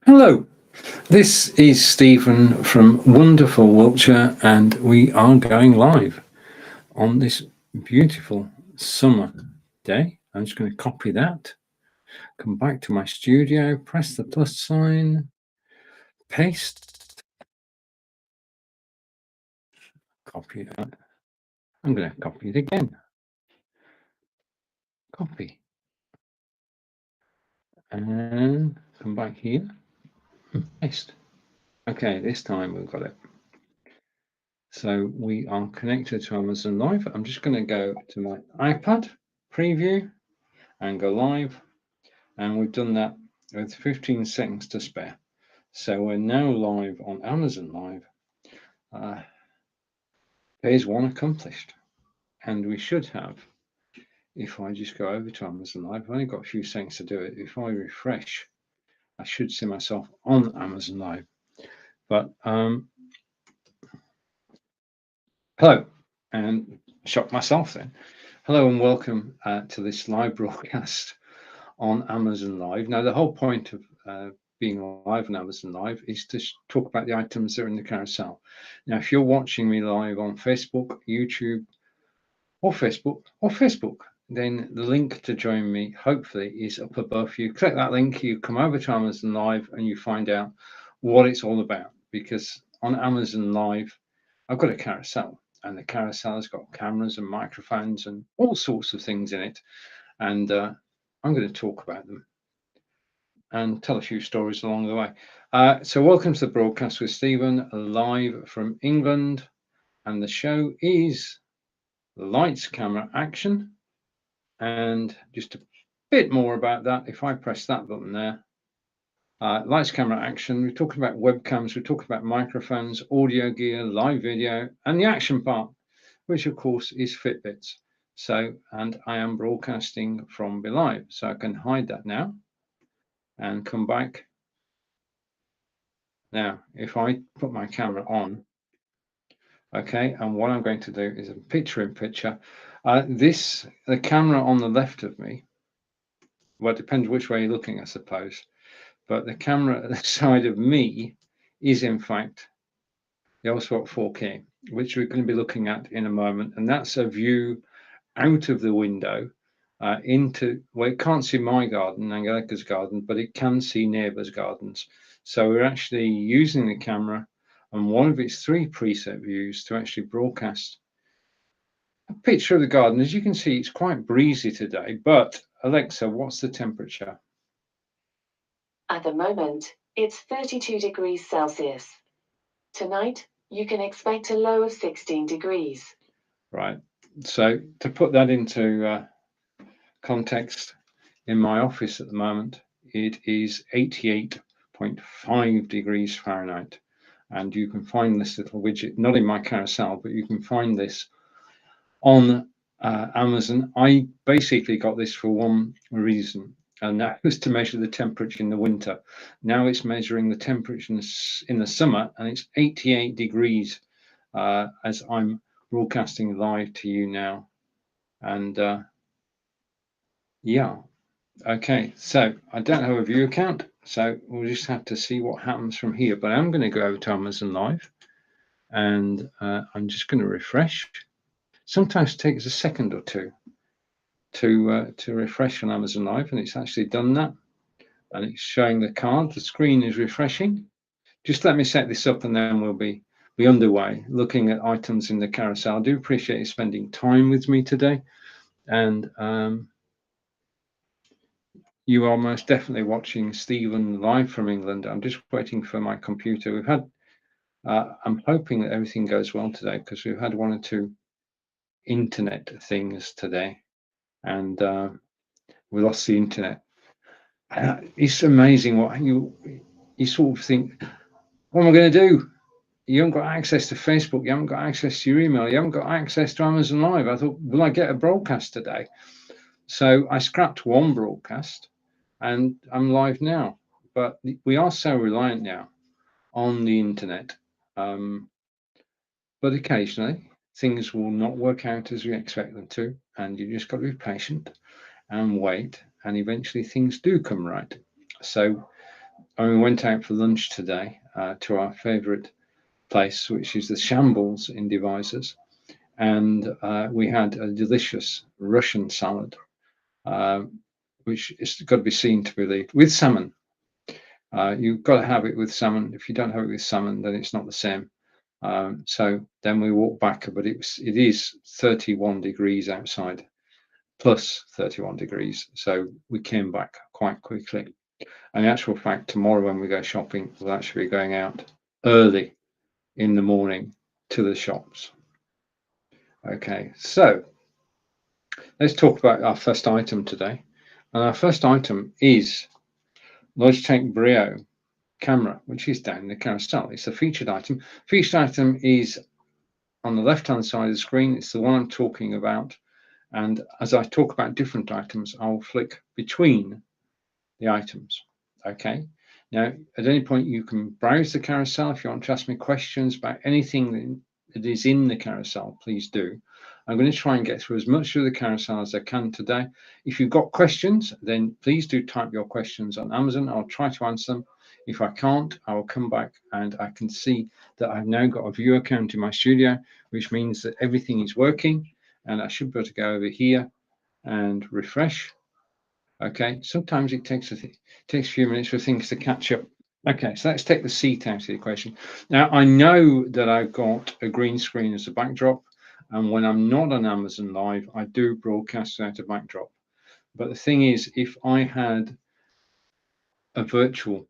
Hello, this is Stephen from wonderful Wiltshire, and we are going live on this beautiful summer day. I'm just going to copy that, come back to my studio, press the plus sign, paste, copy that. I'm going to copy it again, copy, and come back here, paste. Okay, this time we've got it. So we are connected to Amazon Live. I'm just going to go to my iPad preview and go live. And we've done that with 15 seconds to spare. So we're now live on Amazon Live. Phase one accomplished. And we should have, if I just go over to Amazon Live, I've only got a few seconds to do it. If I refresh, I should see myself on Amazon Live. But hello, and shock myself then. Hello and welcome to this live broadcast on Amazon Live. Now, the whole point of being live on Amazon Live is to talk about the items that are in the carousel. Now, if you're watching me live on Facebook, YouTube, or Facebook, then the link to join me, hopefully, is up above. You click that link, you come over to Amazon Live, and you find out what it's all about. Because on Amazon Live, I've got a carousel, and the carousel has got cameras and microphones and all sorts of things in it. And I'm going to talk about them and tell a few stories along the way. So welcome to the broadcast with Stephen, live from England. And the show is Lights, Camera, Action. And just a bit more about that, if I press that button there, Lights, Camera, Action. We're talking about webcams, we're talking about microphones, audio gear, live video, and the action part, which of course is Fitbits. So, and I am broadcasting from BeLive, so I can hide that now and come back. Now, if I put my camera on, okay, and what I'm going to do is a picture-in-picture. The camera on the left of me, well, it depends which way you're looking, I suppose, but the camera at the side of me is, in fact, the Oswalt 4K, which we're going to be looking at in a moment, and that's a view out of the window into, well, it can't see my garden, Angelica's garden, but it can see neighbours' gardens. So we're actually using the camera and one of its three preset views to actually broadcast a picture of the garden. As you can see, it's quite breezy today, but Alexa, what's the temperature? At the moment, it's 32 degrees Celsius. Tonight, you can expect a low of 16 degrees. Right, so to put that into context, in my office at the moment, it is 88.5 degrees Fahrenheit. And you can find this little widget, not in my carousel, but you can find this on Amazon. I basically got this for one reason, and that was to measure the temperature in the winter. Now it's measuring the temperature in the summer, and it's 88 degrees as I'm broadcasting live to you now. And yeah, okay, so I don't have a view account, so we'll just have to see what happens from here. But I'm going to go over to Amazon Live, and I'm just going to refresh. Sometimes it takes a second or two to refresh on Amazon Live, and it's actually done that, and it's showing the card. The screen is refreshing. Just let me set this up, and then we'll be underway looking at items in the carousel. I do appreciate you spending time with me today, and you are most definitely watching Stephen live from England. I'm just waiting for my computer. We've had, I'm hoping that everything goes well today, because we've had one or two internet things today, and we lost the internet. It's amazing what you sort of think, what am I going to do? You haven't got access to Facebook, you haven't got access to your email, you haven't got access to Amazon Live. I thought, will I get a broadcast today? So I scrapped one broadcast and I'm live now. But we are so reliant now on the internet. But occasionally things will not work out as we expect them to, and you just got to be patient and wait, and eventually things do come right. So and we went out for lunch today to our favourite place, which is the Shambles in Devizes, and we had a delicious Russian salad, which is got to be seen to believe, with salmon. You've got to have it with salmon. If you don't have it with salmon, then it's not the same. So then we walked back, but it is 31 degrees outside, plus 31 degrees. So we came back quite quickly. And in actual fact, tomorrow when we go shopping, we'll actually be going out early in the morning to the shops. Okay, so let's talk about our first item today. And our first item is Logitech Brio camera, which is down in the carousel. It's a featured item. Featured item is on the left-hand side of the screen. It's the one I'm talking about. And as I talk about different items, I'll flick between the items. Okay. Now, at any point, you can browse the carousel. If you want to ask me questions about anything that is in the carousel, please do. I'm going to try and get through as much of the carousel as I can today. If you've got questions, then please do type your questions on Amazon. I'll try to answer them. If I can't, I will come back and I can see that I've now got a view account in my studio, which means that everything is working. And I should be able to go over here and refresh. Okay, sometimes it takes a few minutes for things to catch up. Okay, so let's take the seat out of the equation. Now, I know that I've got a green screen as a backdrop, and when I'm not on Amazon Live, I do broadcast out a backdrop. But the thing is, if I had a virtual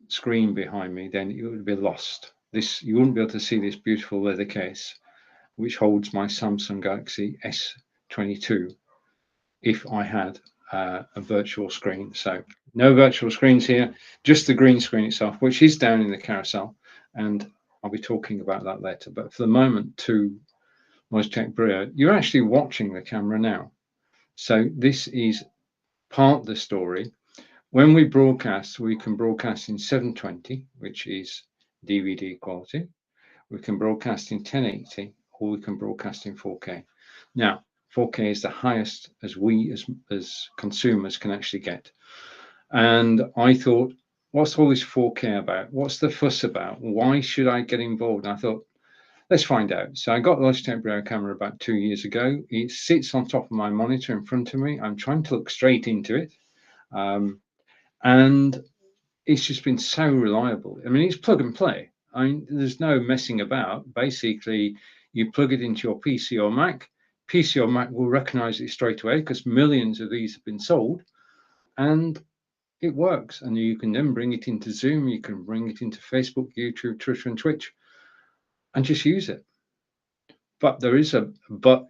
screen behind me, then it would be lost. You wouldn't be able to see this beautiful leather case, which holds my Samsung Galaxy S22, if I had a virtual screen. So no virtual screens here, just the green screen itself, which is down in the carousel, and I'll be talking about that later. But for the moment, to Logitech Brio, you're actually watching the camera now. So this is part of the story. When we broadcast, we can broadcast in 720, which is DVD quality. We can broadcast in 1080, or we can broadcast in 4K. Now, 4K is the highest as we as consumers can actually get. And I thought, what's all this 4K about? What's the fuss about? Why should I get involved? And I thought, let's find out. So I got the Logitech Brio camera about 2 years ago. It sits on top of my monitor in front of me. I'm trying to look straight into it. And it's just been so reliable. I mean, it's plug and play. I mean, there's no messing about. Basically, you plug it into your PC or Mac. PC or Mac will recognize it straight away because millions of these have been sold, and it works. And you can then bring it into Zoom, you can bring it into Facebook, YouTube, Twitter, and Twitch, and just use it. But there's a but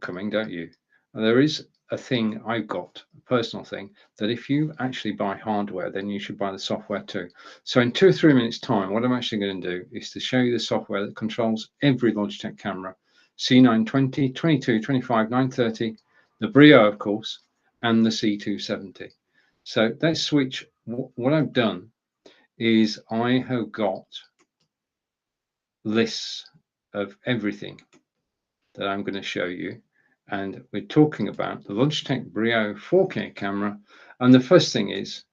coming, don't you? And there is a thing I've got, a personal thing, that if you actually buy hardware, then you should buy the software too. So in 2 or 3 minutes time, what I'm actually going to do is to show you the software that controls every Logitech camera, C920, 22, 25, 930, the Brio, of course, and the C270. So let's switch. What I've done is I have got lists of everything that I'm going to show you. And we're talking about the Logitech Brio 4K camera. And the first thing is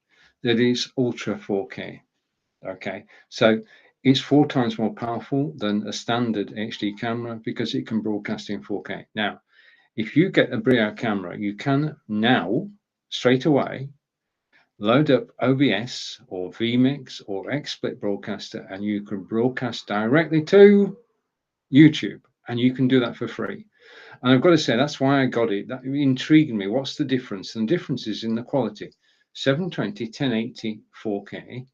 that it's Ultra 4K. Okay, so it's 4 times more powerful than a standard HD camera because it can broadcast in 4K. Now, if you get a Brio camera, you can now straight away load up OBS or vMix or XSplit Broadcaster, and you can broadcast directly to YouTube, and you can do that for free. And I've got to say, that's why I got it. That intrigued me. What's the difference? And the difference is in the quality. 720, 1080, 4K.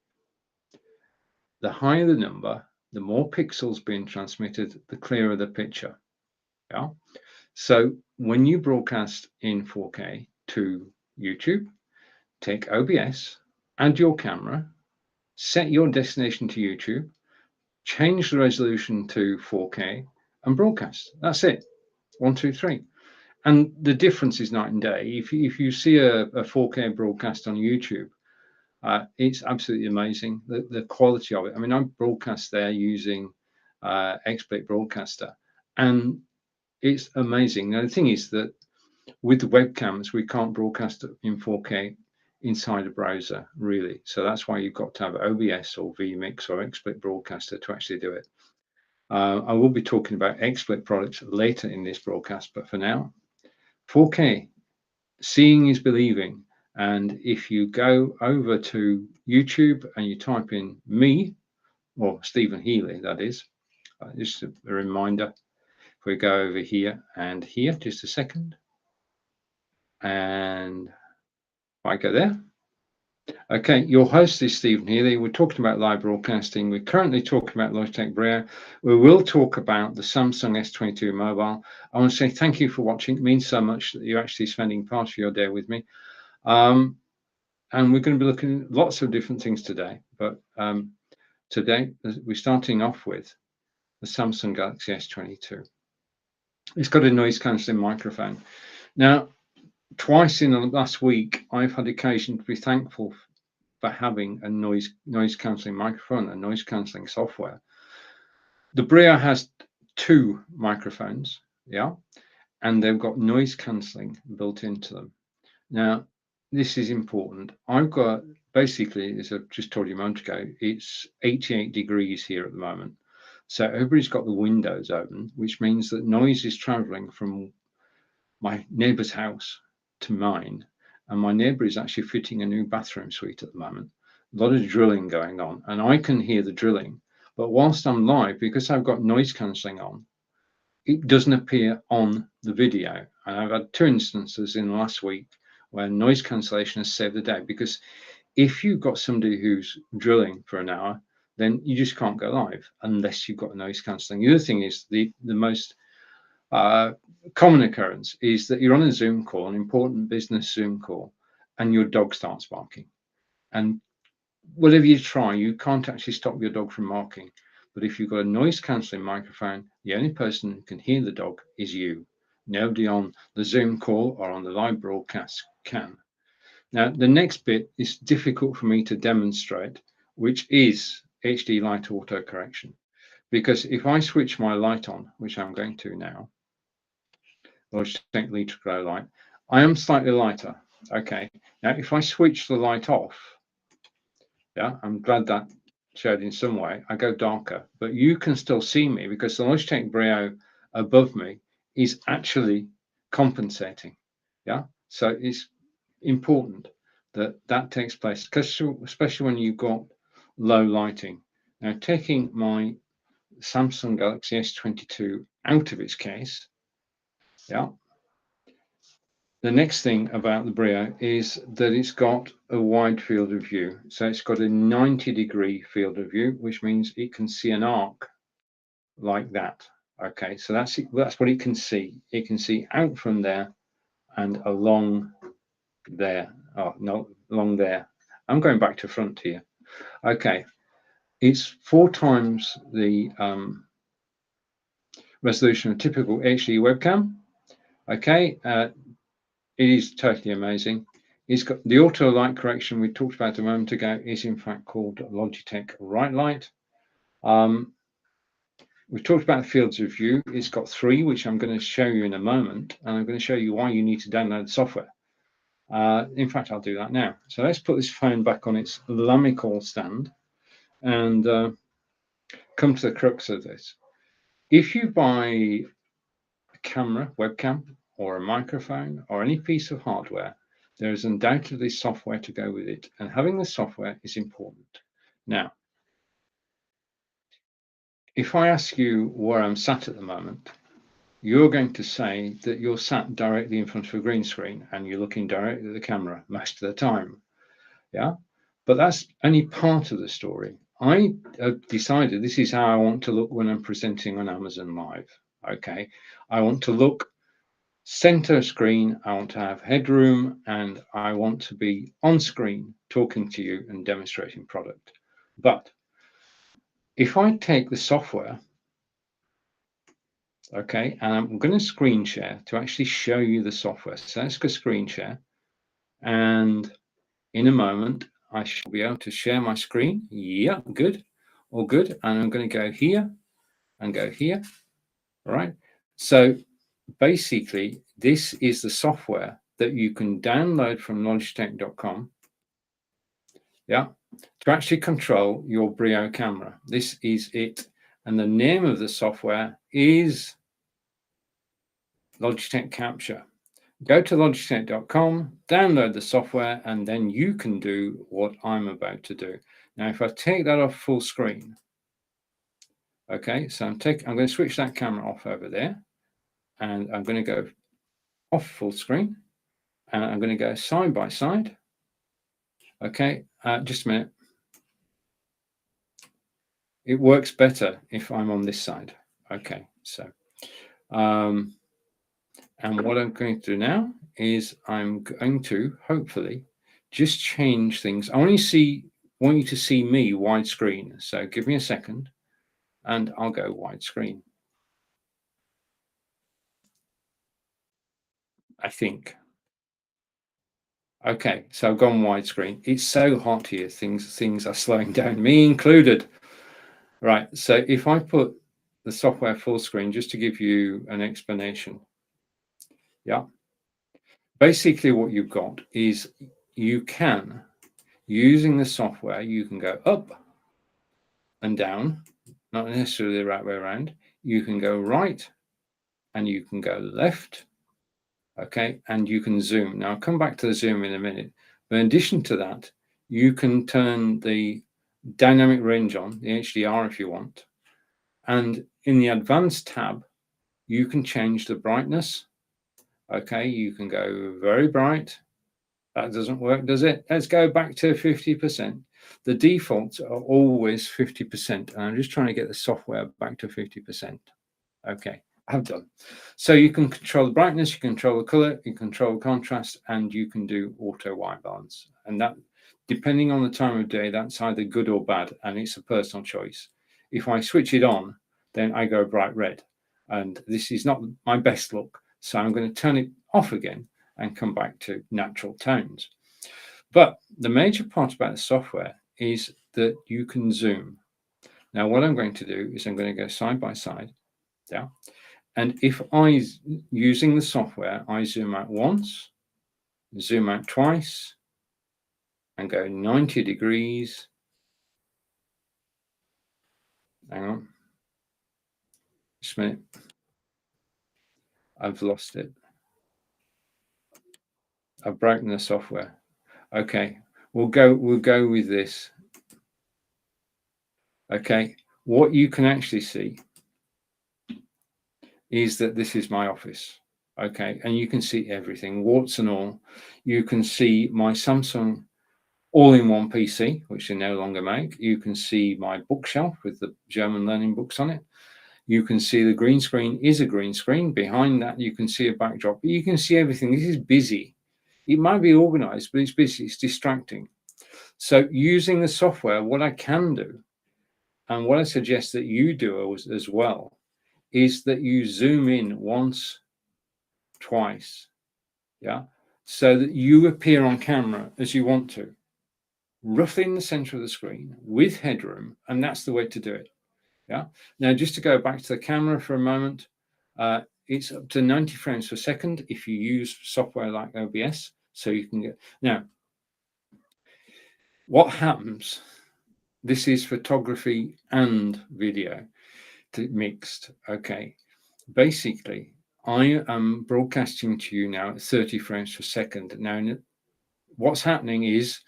The higher the number, the more pixels being transmitted, the clearer the picture. Yeah. So when you broadcast in 4K to YouTube, take OBS, add your camera, set your destination to YouTube, change the resolution to 4K, and broadcast. That's it. 1, 2, 3. And the difference is night and day. If you see a 4K broadcast on YouTube, it's absolutely amazing. The quality of it. I mean, I broadcast there using XSplit Broadcaster, and it's amazing. Now, the thing is that with the webcams, we can't broadcast in 4K inside a browser, really. So that's why you've got to have OBS or vMix or XSplit Broadcaster to actually do it. I will be talking about XSplit products later in this broadcast, but for now, 4K, seeing is believing. And if you go over to YouTube and you type in me, or Stephen Healy, that is, just a reminder, if we go over here and here, just a second, and I go there. Okay, your host is Stephen Healy. We're talking about live broadcasting. We're currently talking about Logitech Brio. We will talk about the Samsung S22 mobile. I want to say thank you for watching. It means so much that you're actually spending part of your day with me. And we're going to be looking at lots of different things today. But today, we're starting off with the Samsung Galaxy S22. It's got a noise cancelling microphone. Now, twice in the last week, I've had occasion to be thankful for having a noise cancelling microphone and noise cancelling software. The Brio has 2 microphones, yeah, and they've got noise cancelling built into them. Now, this is important. I've got, basically, as I just told you a moment ago, it's 88 degrees here at the moment. So everybody's got the windows open, which means that noise is traveling from my neighbour's house to mine. And my neighbour is actually fitting a new bathroom suite at the moment. A lot of drilling going on, and I can hear the drilling. But whilst I'm live, because I've got noise cancelling on, it doesn't appear on the video. And I've had 2 instances in the last week where noise cancellation has saved the day, because if you've got somebody who's drilling for an hour, then you just can't go live unless you've got noise cancelling. The other thing is the most common occurrence is that you're on a Zoom call, an important business Zoom call, and your dog starts barking. And whatever you try, you can't actually stop your dog from barking. But if you've got a noise cancelling microphone, the only person who can hear the dog is you. Nobody on the Zoom call or on the live broadcast can. Now, the next bit is difficult for me to demonstrate, which is HD light auto correction. Because if I switch my light on, which I'm going to now, Logitech Litra Glow light, I am slightly lighter. Okay. Now, if I switch the light off, yeah, I'm glad that showed in some way, I go darker, but you can still see me because the Logitech Brio above me is actually compensating. Yeah. So it's important that that takes place, especially when you've got low lighting. Now, taking my Samsung Galaxy S22 out of its case, yeah, the next thing about the Brio is that it's got a wide field of view. So it's got a 90-degree field of view, which means it can see an arc like that. Okay, so that's what it can see. It can see out from there and along there. Oh, no, along there. I'm going back to front here. Okay, it's 4 times the resolution of a typical HD webcam. Okay, it is totally amazing. It's got the auto light correction we talked about a moment ago is in fact called Logitech Right Light. We've talked about fields of view. It's got 3, which I'm going to show you in a moment, and I'm going to show you why you need to download the software. In fact, I'll do that now. So let's put this phone back on its Lamicall stand and come to the crux of this. If you buy a camera, webcam, or a microphone, or any piece of hardware, there is undoubtedly software to go with it, and having the software is important. Now, if I ask you where I'm sat at the moment, you're going to say that you're sat directly in front of a green screen and you're looking directly at the camera most of the time. Yeah, but that's only part of the story. I have decided this is how I want to look when I'm presenting on Amazon Live. Okay, I want to look center screen, I want to have headroom, and I want to be on screen talking to you and demonstrating product. But if I take the software, okay, and I'm going to screen share to actually show you the software. So let's go screen share, and in a moment I shall be able to share my screen. Yeah, good, all good. And I'm going to go here and go here. All right, so basically this is the software that you can download from logitech.com. Yeah, to actually control your Brio camera. This is it. And the name of the software is Logitech Capture. Go to logitech.com, download the software, and then you can do what I'm about to do. Now, if I take that off full screen, okay, so I'm going to switch that camera off over there, and I'm going to go off full screen, and I'm going to go side by side. Okay, just a minute. It works better if I'm on this side. Okay, so, and what I'm going to do now is I'm going to hopefully just change things. I want you to see me widescreen. So give me a second and I'll go widescreen. I think. Okay, so I've gone widescreen. It's so hot here. Things are slowing down, me included. Right, so if I put the software full screen, just to give you an explanation. Yeah. Basically what you've got is you can, using the software, you can go up and down, not necessarily the right way around. You can go right and you can go left. Okay, and you can zoom. Now I'll come back to the zoom in a minute. But in addition to that, you can turn the dynamic range on, the HDR if you want. And in the advanced tab, you can change the brightness. Okay, you can go very bright. That doesn't work, does it? Let's go back to 50%. The defaults are always 50%. And I'm just trying to get the software back to 50%. Okay, I've done. So you can control the brightness, you can control the color, you can control contrast, and you can do auto white balance. And that, depending on the time of day, that's either good or bad, and it's a personal choice. If I switch it on, then I go bright red. And this is not my best look. So I'm going to turn it off again and come back to natural tones. But the major part about the software is that you can zoom. Now, what I'm going to do is I'm going to go side by side. Yeah. And if using the software, I zoom out once, zoom out twice, and go 90 degrees. Hang on. Just a minute. I've lost it. I've broken the software. Okay, we'll go with this. Okay, what you can actually see is that this is my office. Okay, and you can see everything, warts and all. You can see my Samsung all-in-one PC, which they no longer make. You can see my bookshelf with the German learning books on it. You can see the green screen is a green screen. Behind that, you can see a backdrop. But you can see everything. This is busy. It might be organized, but it's busy. It's distracting. So using the software, what I can do, and what I suggest that you do as well, is that you zoom in once, twice, yeah, so that you appear on camera as you want to, roughly in the center of the screen with headroom, and that's the way to do it. Yeah. Now, just to go back to the camera for a moment, it's up to 90 frames per second if you use software like OBS. So you can get, now, what happens, this is photography and video mixed. Okay. Basically, I am broadcasting to you now at 30 frames per second. Now, what's happening is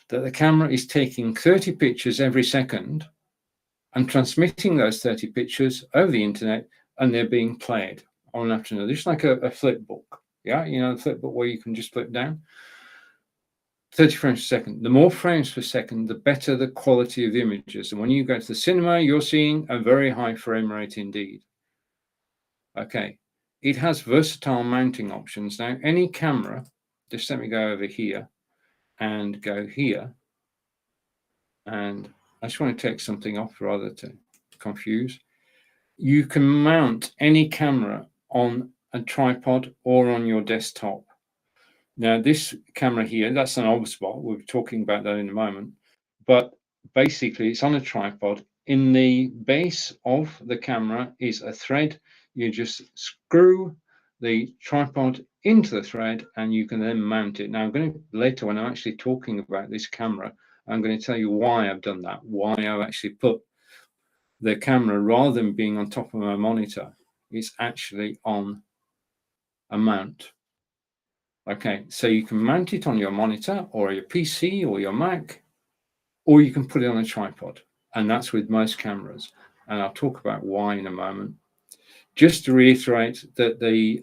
that the camera is taking 30 pictures every second and transmitting those 30 pictures over the internet, and they're being played on after another, just like a flip book. Yeah, you know, the flip book where you can just flip down. 30 frames per second. The more frames per second, the better the quality of the images. And when you go to the cinema, you're seeing a very high frame rate indeed. Okay, it has versatile mounting options. Now, any camera, just let me go over here and go here. And I just want to take something off rather to confuse. You can mount any camera on a tripod or on your desktop. Now, this camera here, that's an Obspot. We'll be talking about that in a moment. But basically, it's on a tripod. In the base of the camera is a thread. You just screw the tripod into the thread and you can then mount it. Now, I'm going to later, when I'm actually talking about this camera, I'm going to tell you why I've done that, why I've actually put the camera, rather than being on top of my monitor, it's actually on a mount. Okay, so you can mount it on your monitor or your PC or your Mac, or you can put it on a tripod. And that's with most cameras. And I'll talk about why in a moment. Just to reiterate that the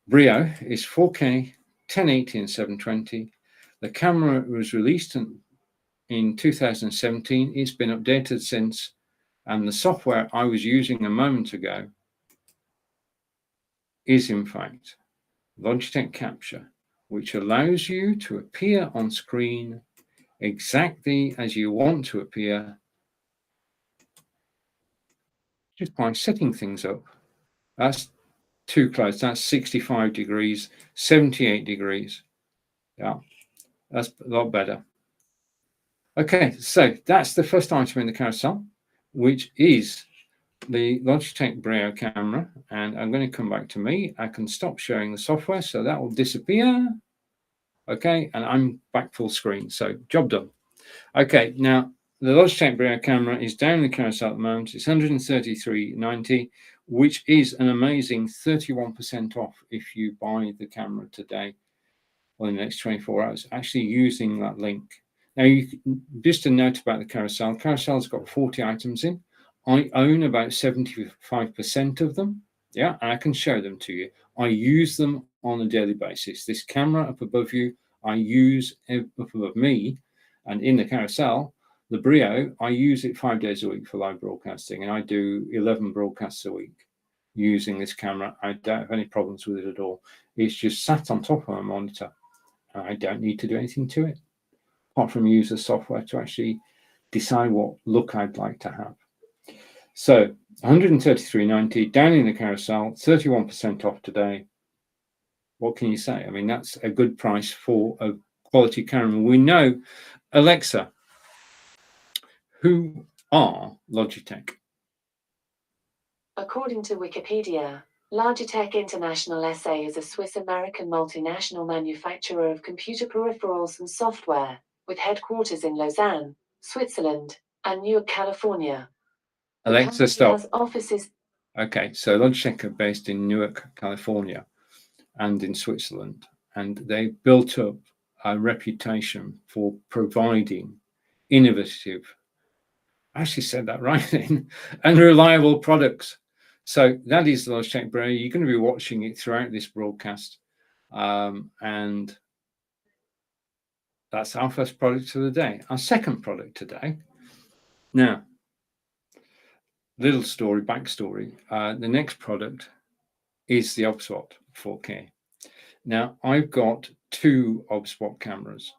Brio is 4K, 1080 and 720. The camera was released in 2017. It's been updated since. And the software I was using a moment ago is, in fact, Logitech Capture, which allows you to appear on screen exactly as you want to appear, just by setting things up. That's too close. That's 65 degrees, 78 degrees. Yeah, that's a lot better. Okay, so that's the first item in the carousel, which is the Logitech Brio camera. And I'm going to come back to me. I can stop showing the software, so that will disappear. Okay, and I'm back full screen, so job done. Okay, now the Logitech Brio camera is down in the carousel at the moment. It's $133.90, which is an amazing 31% off if you buy the camera today or in the next 24 hours, actually using that link. Now, just a note about the carousel. Carousel's got 40 items in. I own about 75% of them. Yeah, and I can show them to you. I use them on a daily basis. This camera up above you, I use up above me, and in the carousel, the Brio, I use it 5 days a week for live broadcasting, and I do 11 broadcasts a week using this camera. I don't have any problems with it at all. It's just sat on top of my monitor. I don't need to do anything to it, apart from use the software to actually decide what look I'd like to have. So $133.90 down in the carousel, 31% off today. What can you say? I mean, that's a good price for a quality camera. We know, Alexa, who are Logitech? According to Wikipedia, Logitech International SA is a Swiss-American multinational manufacturer of computer peripherals and software, with headquarters in Lausanne, Switzerland, and Newark, California. Alexa, stop. Has offices. Okay, so Logitech are based in Newark, California, and in Switzerland, and they built up a reputation for providing innovative, I actually said that right then, and reliable products. So that is the Logitech Brio. You're going to be watching it throughout this broadcast, and that's our first product of the day. Our second product today. Now, little story, backstory. The next product is the OBSWAT 4K. Now, I've got two OBSWAT cameras.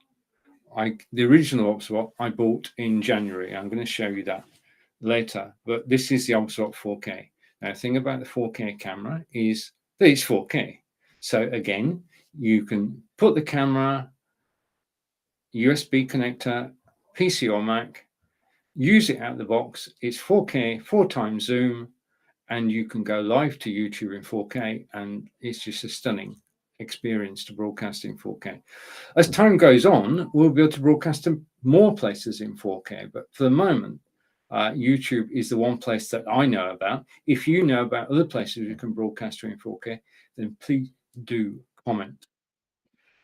The original OBSWAT I bought in January. I'm going to show you that later, but this is the OBSWAT 4K. Now, the thing about the 4K camera is that it's 4K. So again, you can put the camera, USB connector, PC or Mac, use it out of the box. It's 4K, 4x zoom, and you can go live to YouTube in 4K, and it's just a stunning experience to broadcast in 4K. As time goes on, we'll be able to broadcast to more places in 4K, but for the moment, YouTube is the one place that I know about. If you know about other places you can broadcast to in 4K, then please do comment.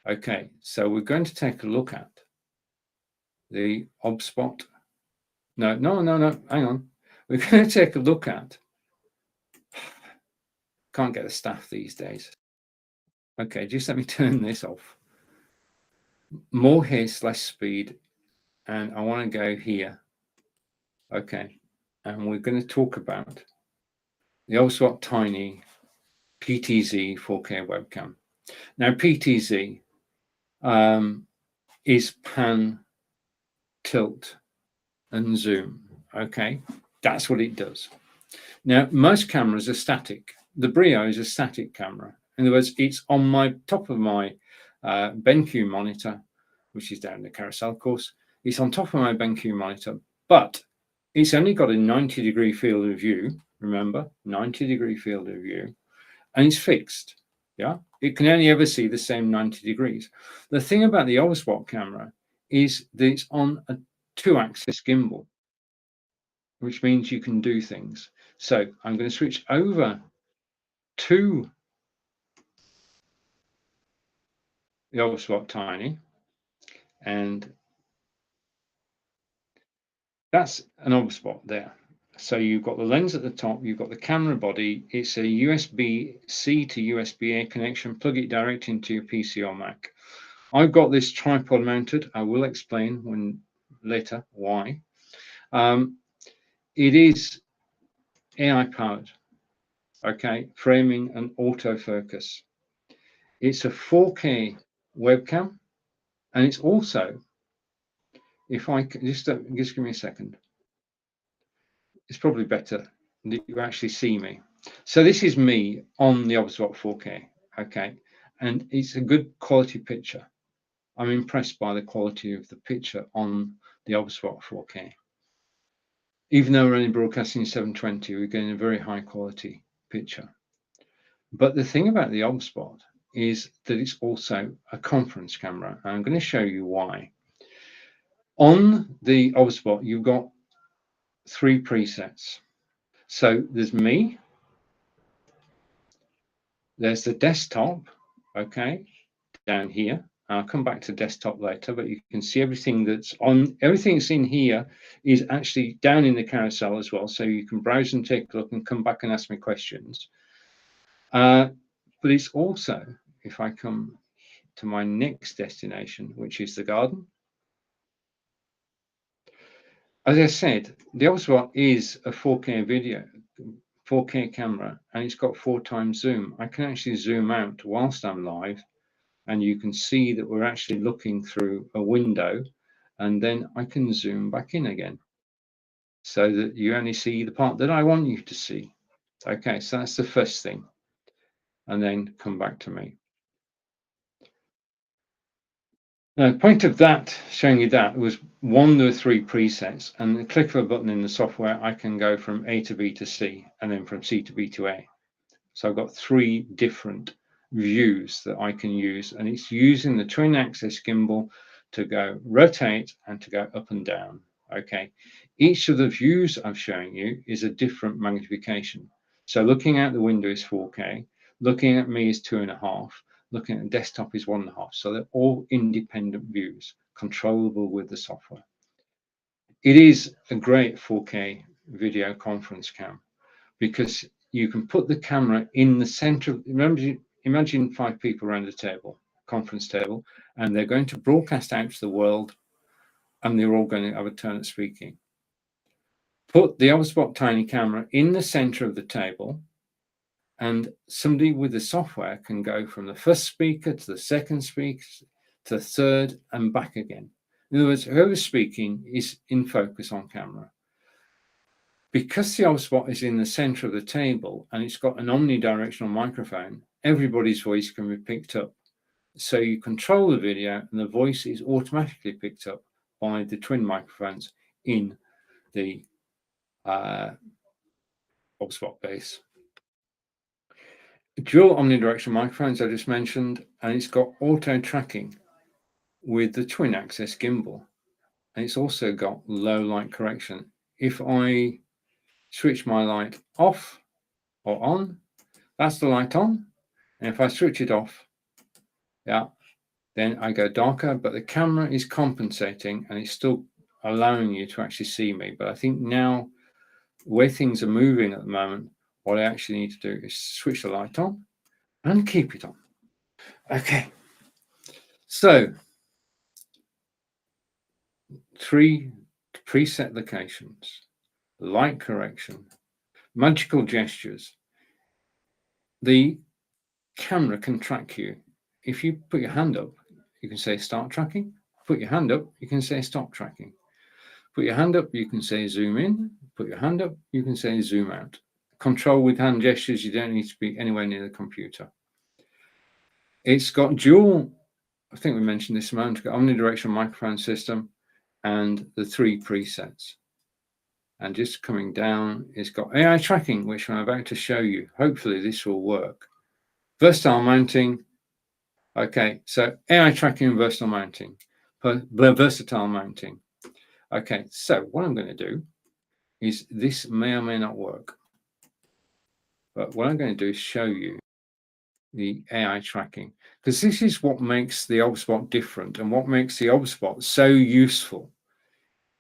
Okay, so we're going to take a look at the OBSWAT. No, hang on. We're going to take a look at, can't get the staff these days. Okay, just let me turn this off. More haste, less speed, and I want to go here. Okay, and we're going to talk about the OBSWAT Tiny PTZ 4K webcam. Now, PTZ is pan, tilt, and zoom. Okay, that's what it does. Now, most cameras are static. The Brio is a static camera. In other words, it's on my top of my BenQ monitor, which is down the carousel, of course. It's on top of my BenQ monitor, but it's only got a 90-degree field of view. Remember, 90-degree field of view, and it's fixed. Yeah, it can only ever see the same 90 degrees. The thing about the OBSWAT camera is that it's on a 2-axis gimbal, which means you can do things. So I'm going to switch over to the Obspot Tiny, and that's an Obspot there. So you've got the lens at the top, you've got the camera body. It's a USB-C to USB-A connection. Plug it direct into your PC or Mac. I've got this tripod mounted. I will explain later why. It is AI powered, okay, framing and autofocus. It's a 4K webcam, and it's also, if I just give me a second, it's probably better that you actually see me. So this is me on the Obspot 4K, okay, and it's a good quality picture. I'm impressed by the quality of the picture on the Obspot 4K. Even though we're only broadcasting 720, we're getting a very high quality picture. But the thing about the Obspot is that it's also a conference camera. And I'm going to show you why. On the Obspot, you've got 3 presets. So there's me, there's the desktop, okay, down here. I'll come back to desktop later, but you can see everything that's in here is actually down in the carousel as well. So you can browse and take a look and come back and ask me questions. But it's also, if I come to my next destination, which is the garden. As I said, the Obspot is a 4K camera, and it's got 4 times zoom. I can actually zoom out whilst I'm live, and you can see that we're actually looking through a window, and then I can zoom back in again so that you only see the part that I want you to see. Okay, so that's the first thing, and then come back to me. Now, the point of that, showing you that, was one, there were 3 presets, and the click of a button in the software, I can go from A to B to C, and then from C to B to A. So I've got 3 different views that I can use, and it's using the twin axis gimbal to go rotate and to go up and down. Okay, each of the views I'm showing you is a different magnification. So looking out the window is 4K, looking at me is 2.5, looking at the desktop is 1.5. So they're all independent views, controllable with the software. It is a great 4K video conference cam because you can put the camera in the center of, imagine 5 people around a table, conference table, and they're going to broadcast out to the world, and they're all going to have a turn at speaking. Put the Obspot Tiny camera in the center of the table, and somebody with the software can go from the first speaker to the second speaker to the third and back again. In other words, whoever's speaking is in focus on camera. Because the Obspot is in the center of the table and it's got an omnidirectional microphone, everybody's voice can be picked up. So you control the video and the voice is automatically picked up by the twin microphones in the Obspot base. Dual omnidirectional microphones I just mentioned, and it's got auto tracking with the twin axis gimbal. And it's also got low light correction. If I switch my light off or on, that's the light on. And if I switch it off, yeah, then I go darker, but the camera is compensating and it's still allowing you to actually see me. But I think now, where things are moving at the moment, what I actually need to do is switch the light on and keep it on. Okay. So 3 preset locations, light correction, magical gestures. The camera can track you. If you put your hand up, you can say start tracking. Put your hand up, you can say stop tracking. Put your hand up, you can say zoom in. Put your hand up, you can say zoom out. Control with hand gestures, you don't need to be anywhere near the computer. It's got dual, I think we mentioned this a moment ago, omnidirectional microphone system and the 3 presets. And just coming down, it's got AI tracking, which I'm about to show you. Hopefully this will work. Versatile mounting. Okay, so AI tracking and versatile mounting. versatile mounting. Okay, so what I'm going to do is, this may or may not work, but what I'm going to do is show you the AI tracking, because this is what makes the OBSBot different and what makes the OBSBot so useful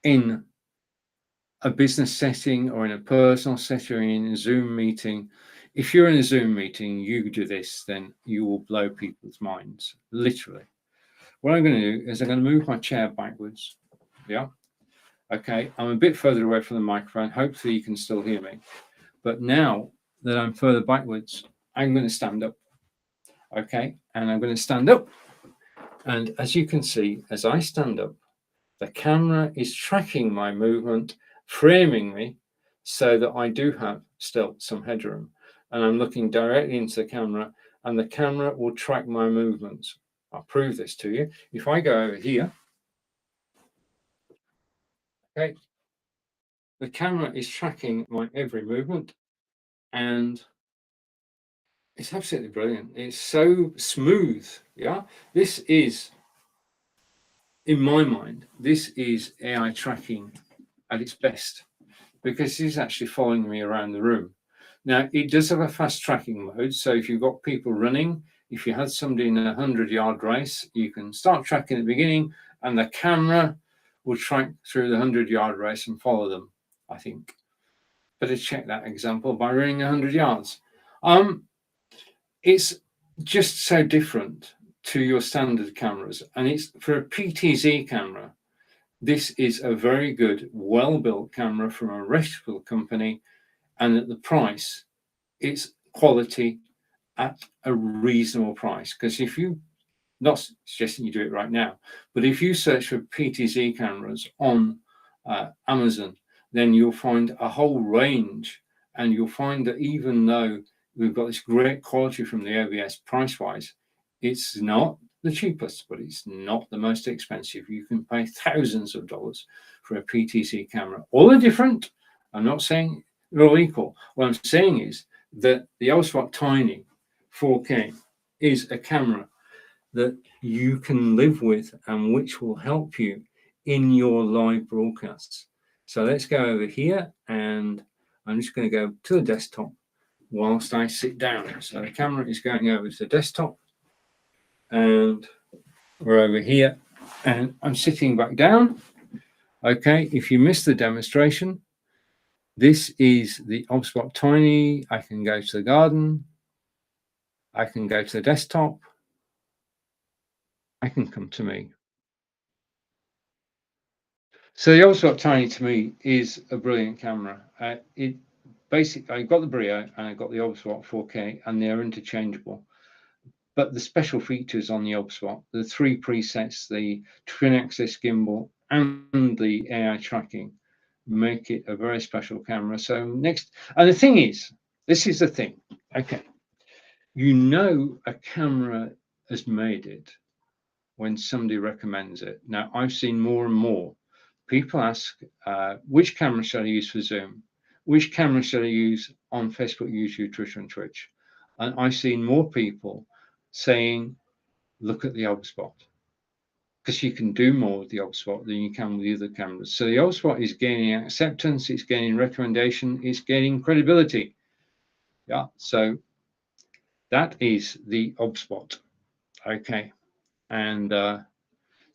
in a business setting or in a personal setting, in a Zoom meeting. If you're in a Zoom meeting, you do this, then you will blow people's minds, literally. What I'm going to do is I'm going to move my chair backwards. Yeah. Okay. I'm a bit further away from the microphone. Hopefully you can still hear me. But now that I'm further backwards, I'm going to stand up. Okay. And I'm going to stand up. And as you can see, as I stand up, the camera is tracking my movement, framing me so that I do have still some headroom. And I'm looking directly into the camera, and the camera will track my movements. I'll prove this to you. If I go over here, okay, the camera is tracking my every movement, and it's absolutely brilliant. It's so smooth. Yeah, this is, in my mind, this is AI tracking at its best, because it's actually following me around the room. Now, it does have a fast tracking mode. So if you've got people running, if you had somebody in a 100-yard race, you can start tracking at the beginning, and the camera will track through the 100-yard race and follow them, I think. Better check that example by running 100 yards. It's just so different to your standard cameras. And it's for a PTZ camera, this is a very good, well-built camera from a reputable company. And at the price, it's quality at a reasonable price. Because if you, not suggesting you do it right now, but if you search for PTZ cameras on Amazon, then you'll find a whole range. And you'll find that even though we've got this great quality from the OBS price-wise, it's not the cheapest, but it's not the most expensive. You can pay thousands of dollars for a PTZ camera. All are different. I'm not saying they're all equal. What I'm saying is that the OBSBot Tiny 4K is a camera that you can live with and which will help you in your live broadcasts. So let's go over here, and I'm just going to go to the desktop whilst I sit down. So the camera is going over to the desktop, and we're over here, and I'm sitting back down. Okay, if you missed the demonstration, this is the OBSBot Tiny. I can go to the garden. I can go to the desktop. I can come to me. So the OBSBot Tiny to me is a brilliant camera. It basically, I got the Brio and I got the OBSBot 4K, and they're interchangeable. But the special features on the OBSBot, the 3 presets, the twin axis gimbal, and the AI tracking, make it a very special camera. So next, and the thing is, this is the thing. Okay, you know a camera has made it when somebody recommends it. Now, I've seen more and more people ask, which camera should I use for Zoom? Which camera should I use on Facebook, YouTube, Twitter, and Twitch? And I've seen more people saying, look at the OBSBot, because you can do more with the OBSBot than you can with the other cameras. So the OBSBot is gaining acceptance, it's gaining recommendation, it's gaining credibility. Yeah, so that is the OBSBot. Okay, and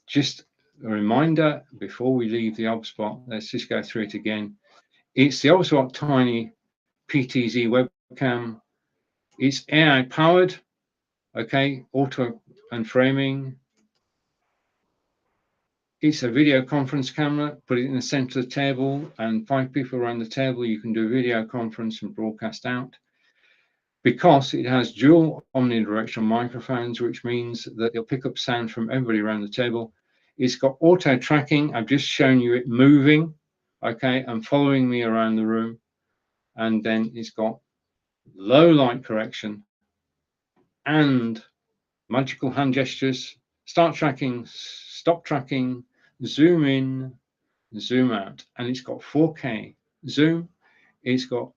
just a reminder before we leave the OBSBot, let's just go through it again. It's the OBSBot Tiny PTZ webcam. It's AI powered, okay, auto and framing. It's a video conference camera. Put it in the center of the table, and 5 people around the table, you can do a video conference and broadcast out. Because it has dual omnidirectional microphones, which means that it'll pick up sound from everybody around the table. It's got auto tracking. I've just shown you it moving, okay, and following me around the room. And then it's got low light correction and magical hand gestures, start tracking, stop tracking, zoom in, zoom out. And it's got 4K zoom. It's got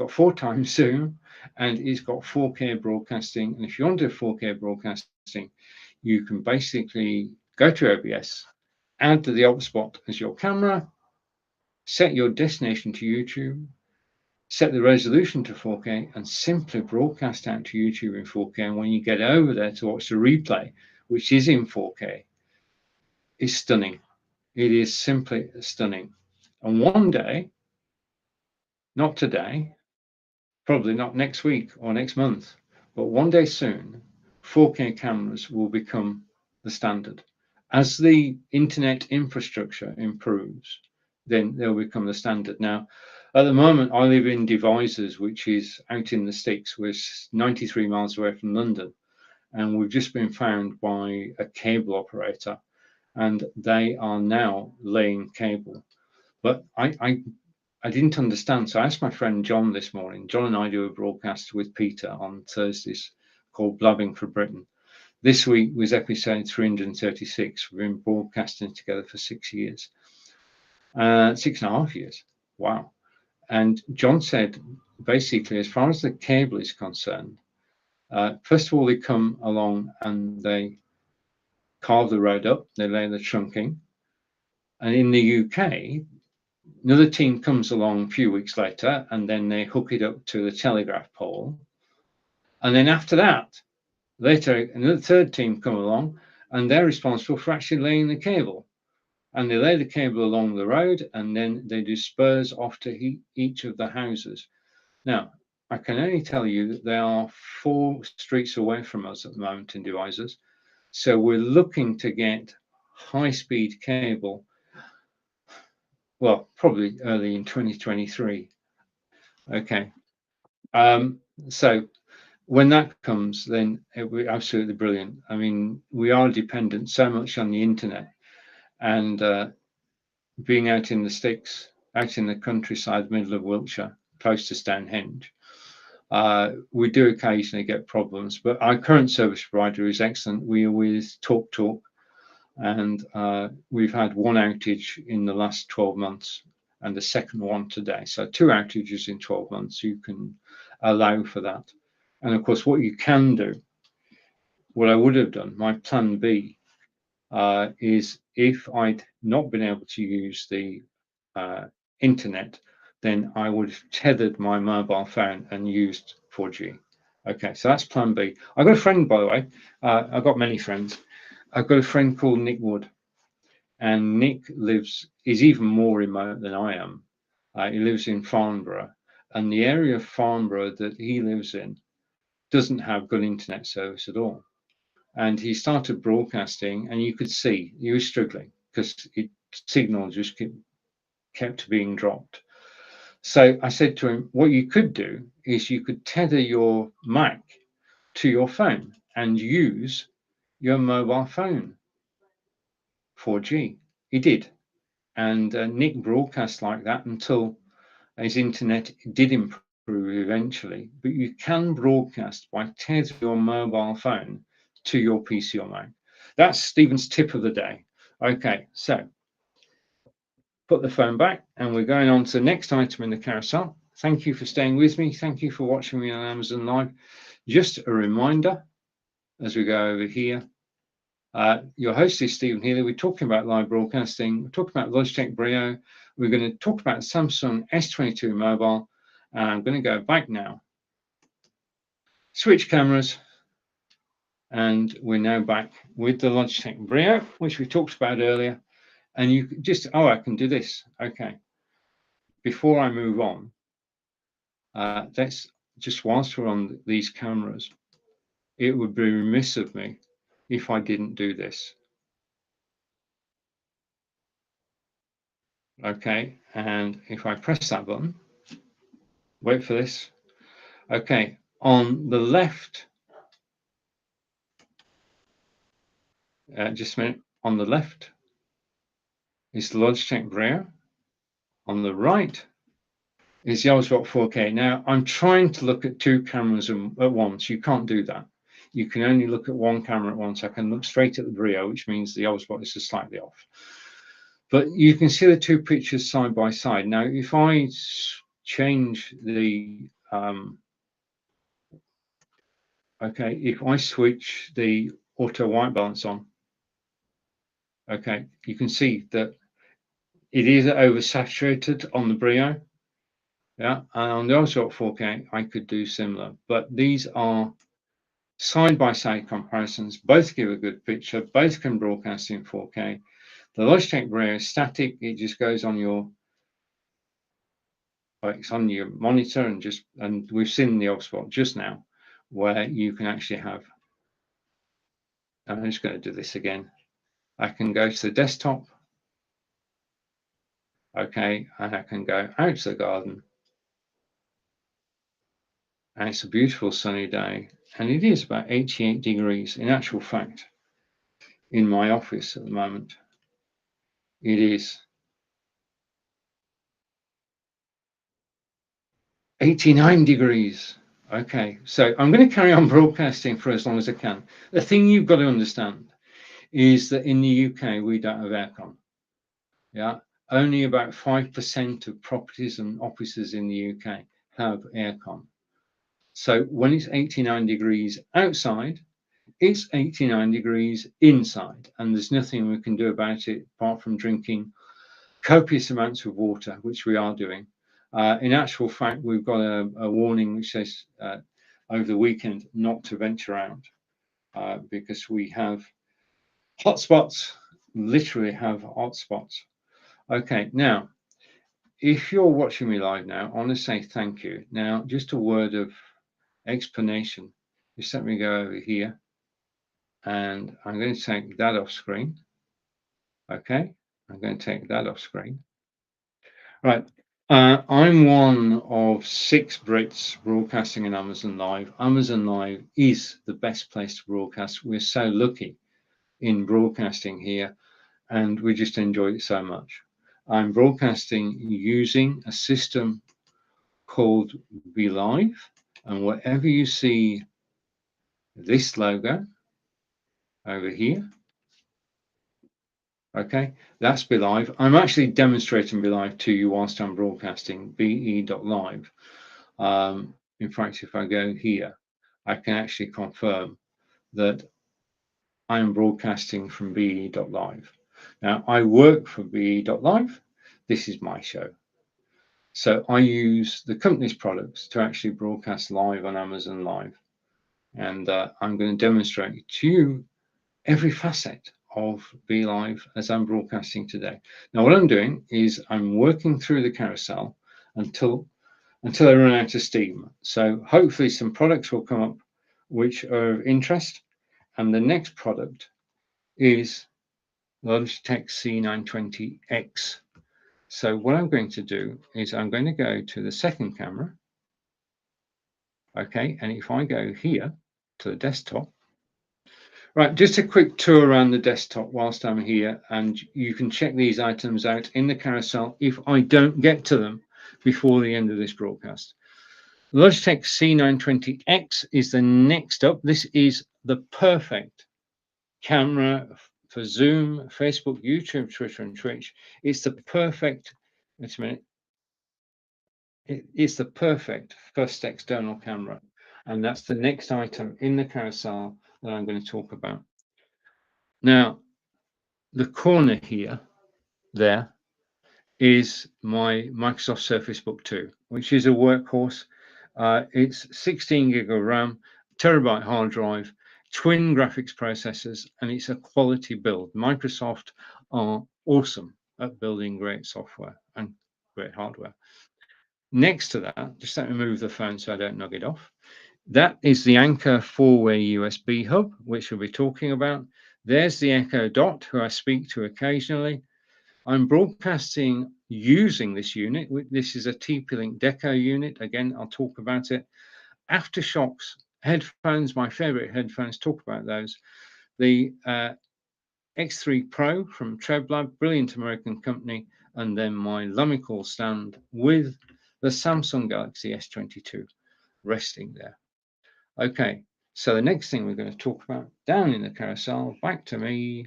4 times zoom, and it's got 4K broadcasting. And if you want to do 4K broadcasting, you can basically go to OBS, add the hotspot as your camera, set your destination to YouTube, set the resolution to 4K, and simply broadcast out to YouTube in 4K. And when you get over there to watch the replay, which is in 4K, it's stunning. It is simply stunning. And one day, not today, probably not next week or next month, but one day soon, 4K cameras will become the standard. As the internet infrastructure improves, then they'll become the standard. Now, at the moment, I live in Devizes, which is out in the sticks. We're 93 miles away from London, and we've just been found by a cable operator, and they are now laying cable. But I didn't understand. So I asked my friend John this morning. John and I do a broadcast with Peter on Thursdays called Blabbing for Britain. This week was episode 336. We've been broadcasting together for 6 years, 6.5 years. Wow. And John said, basically, as far as the cable is concerned, first of all, they come along and they carve the road up, they lay the trunking. And in the UK, another team comes along a few weeks later, and then they hook it up to the telegraph pole. And then after that, later, another third team come along, and they're responsible for actually laying the cable. And they lay the cable along the road, and then they do spurs off to each of the houses. Now, I can only tell you that they are 4 streets away from us at the moment in Devizes. So we're looking to get high-speed cable, well, probably early in 2023. Okay. So when that comes, then it will be absolutely brilliant. I mean, we are dependent so much on the internet, and being out in the sticks, out in the countryside, middle of Wiltshire, close to Stonehenge, we do occasionally get problems. But our current service provider is excellent. We are with TalkTalk, and we've had one outage in the last 12 months and the second one today. So 2 outages in 12 months, you can allow for that. And of course, what you can do, what I would have done, my plan B, is if I'd not been able to use the internet, then I would have tethered my mobile phone and used 4G. Okay, so that's plan B. I've got a friend, by the way. I've got many friends. I've got a friend called Nick Wood, and Nick is even more remote than I am. He lives in Farnborough, and the area of Farnborough that he lives in doesn't have good internet service at all. And he started broadcasting, and you could see he was struggling because signal just kept being dropped. So I said to him, what you could do is you could tether your Mac to your phone and use your mobile phone 4G. He did. And Nick broadcast like that until his internet did improve eventually. But you can broadcast by tethering your mobile phone to your PC or Mac. That's Stephen's tip of the day. Okay, so put the phone back, and we're going on to the next item in the carousel. Thank you for staying with me. Thank you for watching me on Amazon Live. Just a reminder, as we go over here, your host is Stephen Healy. We're talking about live broadcasting. We're talking about Logitech Brio. We're going to talk about Samsung S22 Mobile. And I'm going to go back now. Switch cameras. And we're now back with the Logitech Brio, which we talked about earlier. And you just, I can do this. Okay. Before I move on, let's just, whilst we're on these cameras, it would be remiss of me if I didn't do this. Okay, and if I press that button, wait for this. Okay, on the left, just a minute, on the left is the Logitech Brio. On the right is the Oswalt 4K. Now, I'm trying to look at 2 cameras at once. You can't do that. You can only look at 1 camera at once. I can look straight at the Brio, which means the Oswalt is just slightly off. But you can see the 2 pictures side by side. Now, if I change the, okay, if I switch the auto white balance on, Okay, you can see that it is oversaturated on the Brio. Yeah, and on the Ultra 4K, I could do similar, but these are side-by-side comparisons. Both give a good picture, both can broadcast in 4K. The Logitech Brio is static, it just goes on your, it's on your monitor, and we've seen the Ulspot just now, where you can actually have, I'm just going to do this again. I can go to the desktop, okay, and I can go out to the garden, and it's a beautiful sunny day, and it is about 88 degrees. In actual fact, in my office at the moment, it is 89 degrees. Okay, so I'm going to carry on broadcasting for as long as I can. The thing you've got to understand is that in the UK, we don't have aircon. Yeah, only about 5% of properties and offices in the UK have aircon. So when it's 89 degrees outside, it's 89 degrees inside, and there's nothing we can do about it apart from drinking copious amounts of water, which we are doing. In actual fact, we've got a warning which says over the weekend not to venture out because we have hotspots, literally have hotspots. Okay, now, if you're watching me live now, I want to say thank you. Now, just a word of explanation. Just let me go over here, and I'm going to take that off screen. Okay, I'm going to take that off screen. Right. I'm one of 6 Brits broadcasting in Amazon Live. Amazon Live is the best place to broadcast. We're so lucky in broadcasting here, and we just enjoy it so much. I'm broadcasting using a system called BeLive, and wherever you see this logo over here, okay, that's BeLive. I'm actually demonstrating BeLive to you whilst I'm broadcasting be.live. In fact, if I go here, I can actually confirm that I am broadcasting from be.live. Now, I work for be.live. This is my show. So I use the company's products to actually broadcast live on Amazon Live. And I'm going to demonstrate to you every facet of BeLive as I'm broadcasting today. Now, what I'm doing is I'm working through the carousel until I run out of steam. So hopefully some products will come up which are of interest. And the next product is Logitech C920X. So what I'm going to do is I'm going to go to the second camera. Okay, and if I go here to the desktop, right, just a quick tour around the desktop whilst I'm here, and you can check these items out in the carousel if I don't get to them before the end of this broadcast. Logitech C920X is the next up. This is the perfect camera for Zoom, Facebook, YouTube, Twitter, and Twitch. It's the perfect, wait a minute, it's the perfect first external camera. And that's the next item in the carousel that I'm going to talk about. Now, the corner here, there, is my Microsoft Surface Book 2, which is a workhorse. It's 16 gig of RAM, terabyte hard drive, twin graphics processors, and it's a quality build. Microsoft are awesome at building great software and great hardware. Next to that, just let me move the phone so I don't knock it off. That is the Anker 4-way USB hub, which we'll be talking about. There's the Echo Dot, who I speak to occasionally. I'm broadcasting using this unit. This is a TP-Link Deco unit. Again, I'll talk about it. Aftershokz headphones, my favorite headphones, talk about those. The X3 Pro from TrebLab, brilliant American company, and then my Lumical stand with the Samsung Galaxy S22 resting there. Okay, so the next thing we're going to talk about down in the carousel, back to me,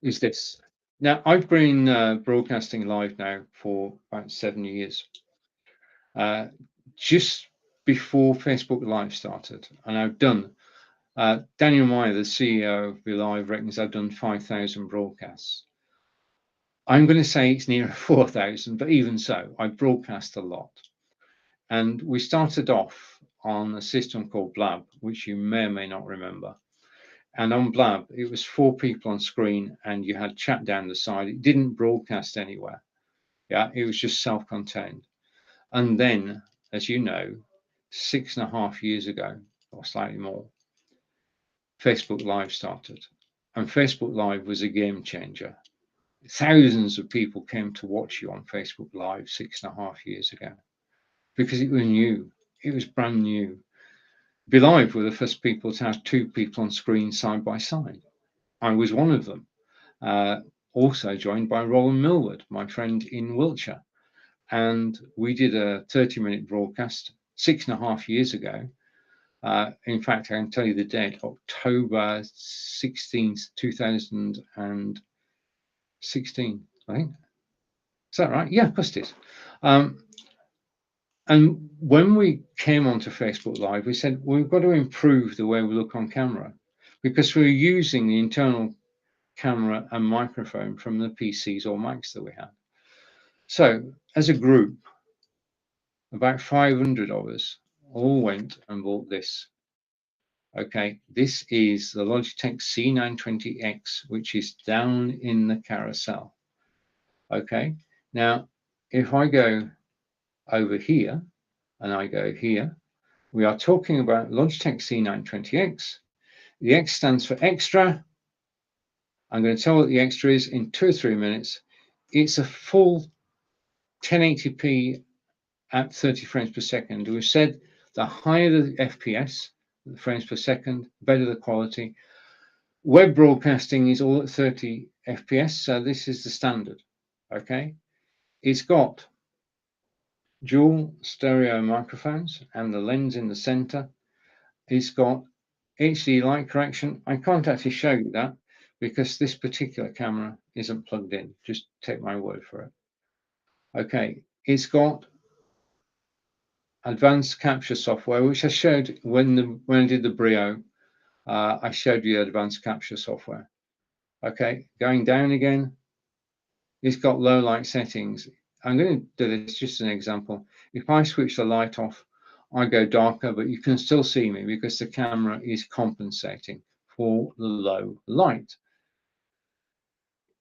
is this. Now, I've been broadcasting live now for about 7 years, just before Facebook Live started, and I've done Daniel Meyer, the CEO of BeLive, reckons I've done 5,000 broadcasts. I'm going to say it's near 4,000, but even so, I broadcast a lot. And we started off on a system called Blab, which you may or may not remember. And on Blab, it was 4 people on screen and you had chat down the side. It didn't broadcast anywhere. Yeah, it was just self-contained. And then, as you know, 6.5 years ago, or slightly more, Facebook Live started. And Facebook Live was a game changer. Thousands of people came to watch you on Facebook Live 6.5 years ago because it was new. It was brand new. BeLive were the first people to have 2 people on screen side by side. I was one of them. Also joined by Roland Millward, my friend in Wiltshire. And we did a 30-minute broadcast 6.5 years ago. In fact, I can tell you the date, October 16th, 2016, I think. Is that right? Yeah, of course it is. And when we came onto Facebook Live, we said, we've got to improve the way we look on camera because we're using the internal camera and microphone from the PCs or Macs that we had. So as a group, about 500 of us all went and bought this. Okay, this is the Logitech C920X, which is down in the carousel. Okay, now if I go over here and I go here, we are talking about Logitech C920X. The X stands for extra. I'm going to tell what the extra is in 2 or 3 minutes. It's a full 1080p at 30 frames per second. We've said the higher the FPS, the frames per second, better the quality. Web broadcasting is all at 30 FPS, so this is the standard. Okay, it's got dual stereo microphones and the lens in the center. It's got HD light correction. I can't actually show you that because this particular camera isn't plugged in. Just take my word for it. Okay, it's got advanced capture software, which I showed when I did the Brio. I showed you advanced capture software. Okay, going down again, it's got low light settings. I'm going to do this just an example. If I switch the light off, I go darker, but you can still see me because the camera is compensating for the low light.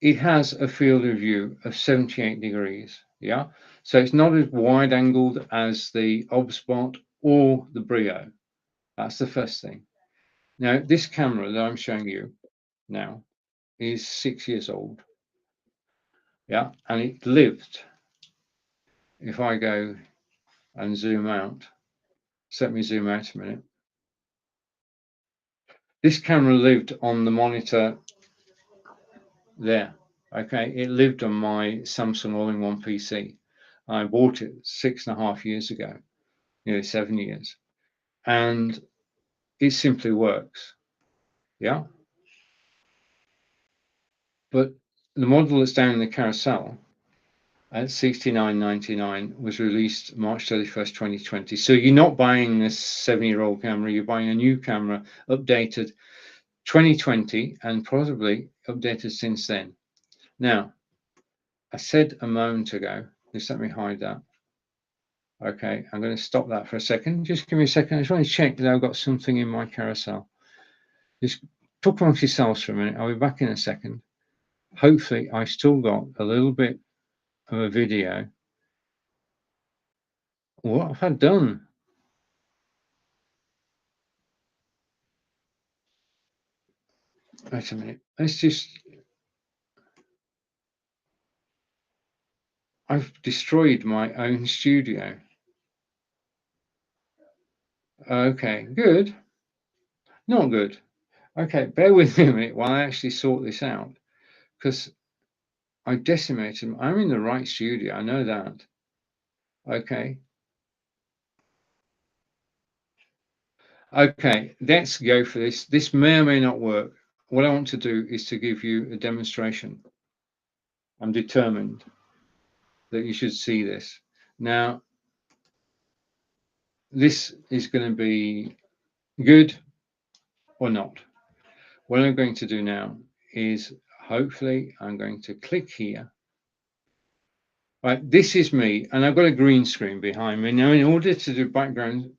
It has a field of view of 78 degrees. Yeah, so it's not as wide angled as the OBSBot or the Brio. That's the first thing. Now, this camera that I'm showing you now is 6 years old. Yeah, and it lived. If I go and zoom out, let me zoom out a minute. This camera lived on the monitor there. Okay, it lived on my Samsung all-in-one PC. I bought it 6.5 years ago, nearly 7 years, and it simply works. Yeah, but the model that's down in the carousel at $69.99 was released March 31st, 2020. So you're not buying this 7-year-old camera, you're buying a new camera, updated 2020 and possibly updated since then. Now, I said a moment ago, just let me hide that. Okay, I'm going to stop that for a second. Just give me a second. I just want to check that I've got something in my carousel. Just talk amongst yourselves for a minute. I'll be back in a second. Hopefully, I've still got a little bit of a video. What have I done? Wait a minute. Let's just. I've destroyed my own studio. Okay, good. Not good. Okay, bear with me a minute while I actually sort this out, because I decimated. I'm in the right studio. I know that. Okay. Okay, let's go for this. This may or may not work. What I want to do is to give you a demonstration. I'm determined that you should see this. Now, this is going to be good. or not. What I'm going to do now is hopefully I'm going to click here. Right, this is me, and I've got a green screen behind me. Now, in order to do background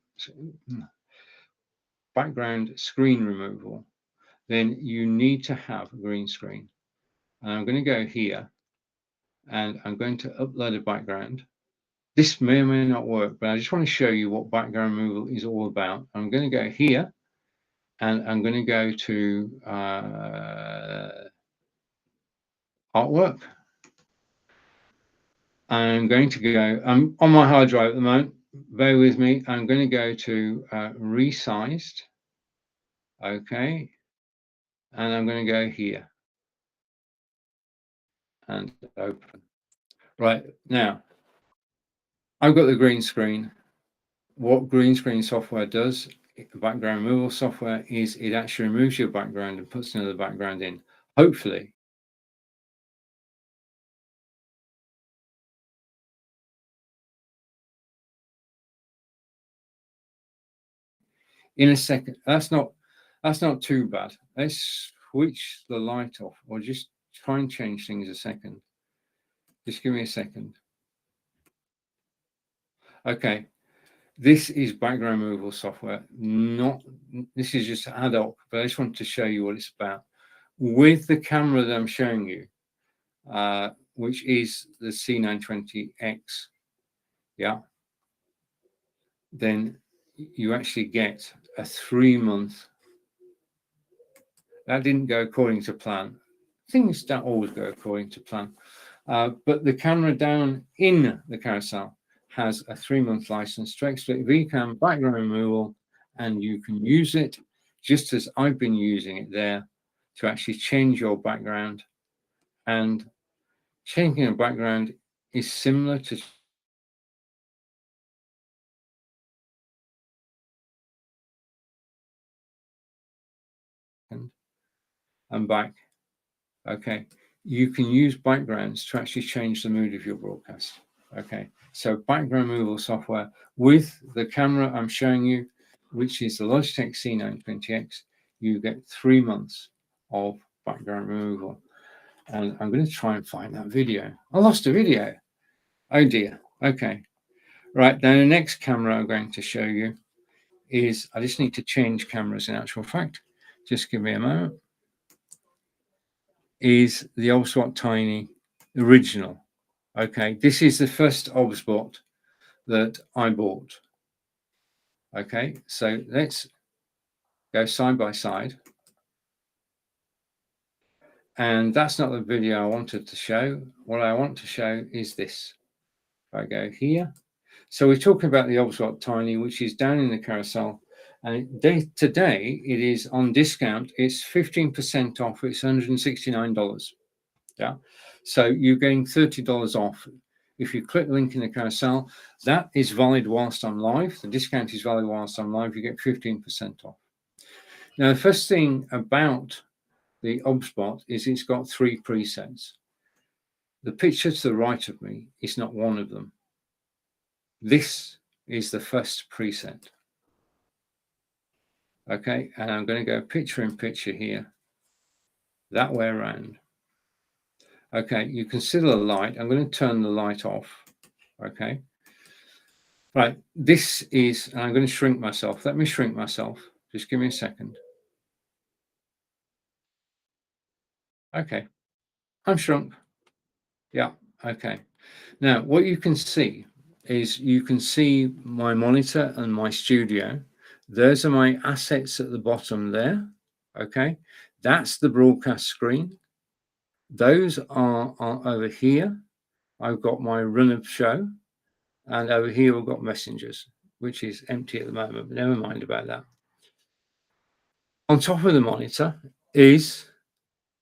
screen removal, then you need to have a green screen. And I'm going to go here, and I'm going to upload a background. This may or may not work, but I just want to show you what background removal is all about. I'm going to go here, and I'm going to go to artwork. I'm going to go, I'm on my hard drive at the moment, bear with me. I'm going to go to resized, okay, and I'm going to go here and open. Right, now, I've got the green screen. What green screen software does, background removal software, is it actually removes your background and puts another background in. Hopefully, in a second. That's not too bad. Let's switch the light off, or just try and change things a second. Just give me a second. Okay, this is background removal software. This is just ad hoc, but I just want to show you what it's about. With the camera that I'm showing you, which is the C920X, yeah, then you actually get a 3-month. That didn't go according to plan. Things don't always go according to plan. But the camera down in the carousel has a 3-month license to XSplit VCam background removal, and you can use it just as I've been using it there to actually change your background. And changing a background is similar to and back. Okay, you can use backgrounds to actually change the mood of your broadcast. Okay, so background removal software with the camera I'm showing you, which is the Logitech C920X, you get 3 months of background removal. And I'm going to try and find that video. I lost a video. Oh dear. Okay. Right, now the next camera I'm going to show you is, I just need to change cameras in actual fact. Just give me a moment. Is the OBSBot Tiny original. Okay, this is the first OBSBot that I bought. Okay, so let's go side by side. And that's not the video I wanted to show. What I want to show is this. If I go here. So we're talking about the OBSBot Tiny, which is down in the carousel. And today it is on discount. It's 15% off. It's $169. Yeah. So you're getting $30 off. If you click the link in the carousel, that is valid whilst I'm live. The discount is valid whilst I'm live. You get 15% off. Now, the first thing about the OBSBot is it's got 3 presets. The picture to the right of me is not one of them. This is the first preset. Okay, and I'm going to go picture in picture here, that way around. Okay, you can see the light. I'm going to turn the light off. Okay. Right, this is, and I'm going to shrink myself. Let me shrink myself. Just give me a second. Okay, I'm shrunk. Yeah, okay. Now, what you can see is you can see my monitor and my studio. Those are my assets at the bottom there. Okay, that's the broadcast screen. Those are over here. I've got my run of show, and over here we've got messengers, which is empty at the moment, but never mind about that. On top of the monitor is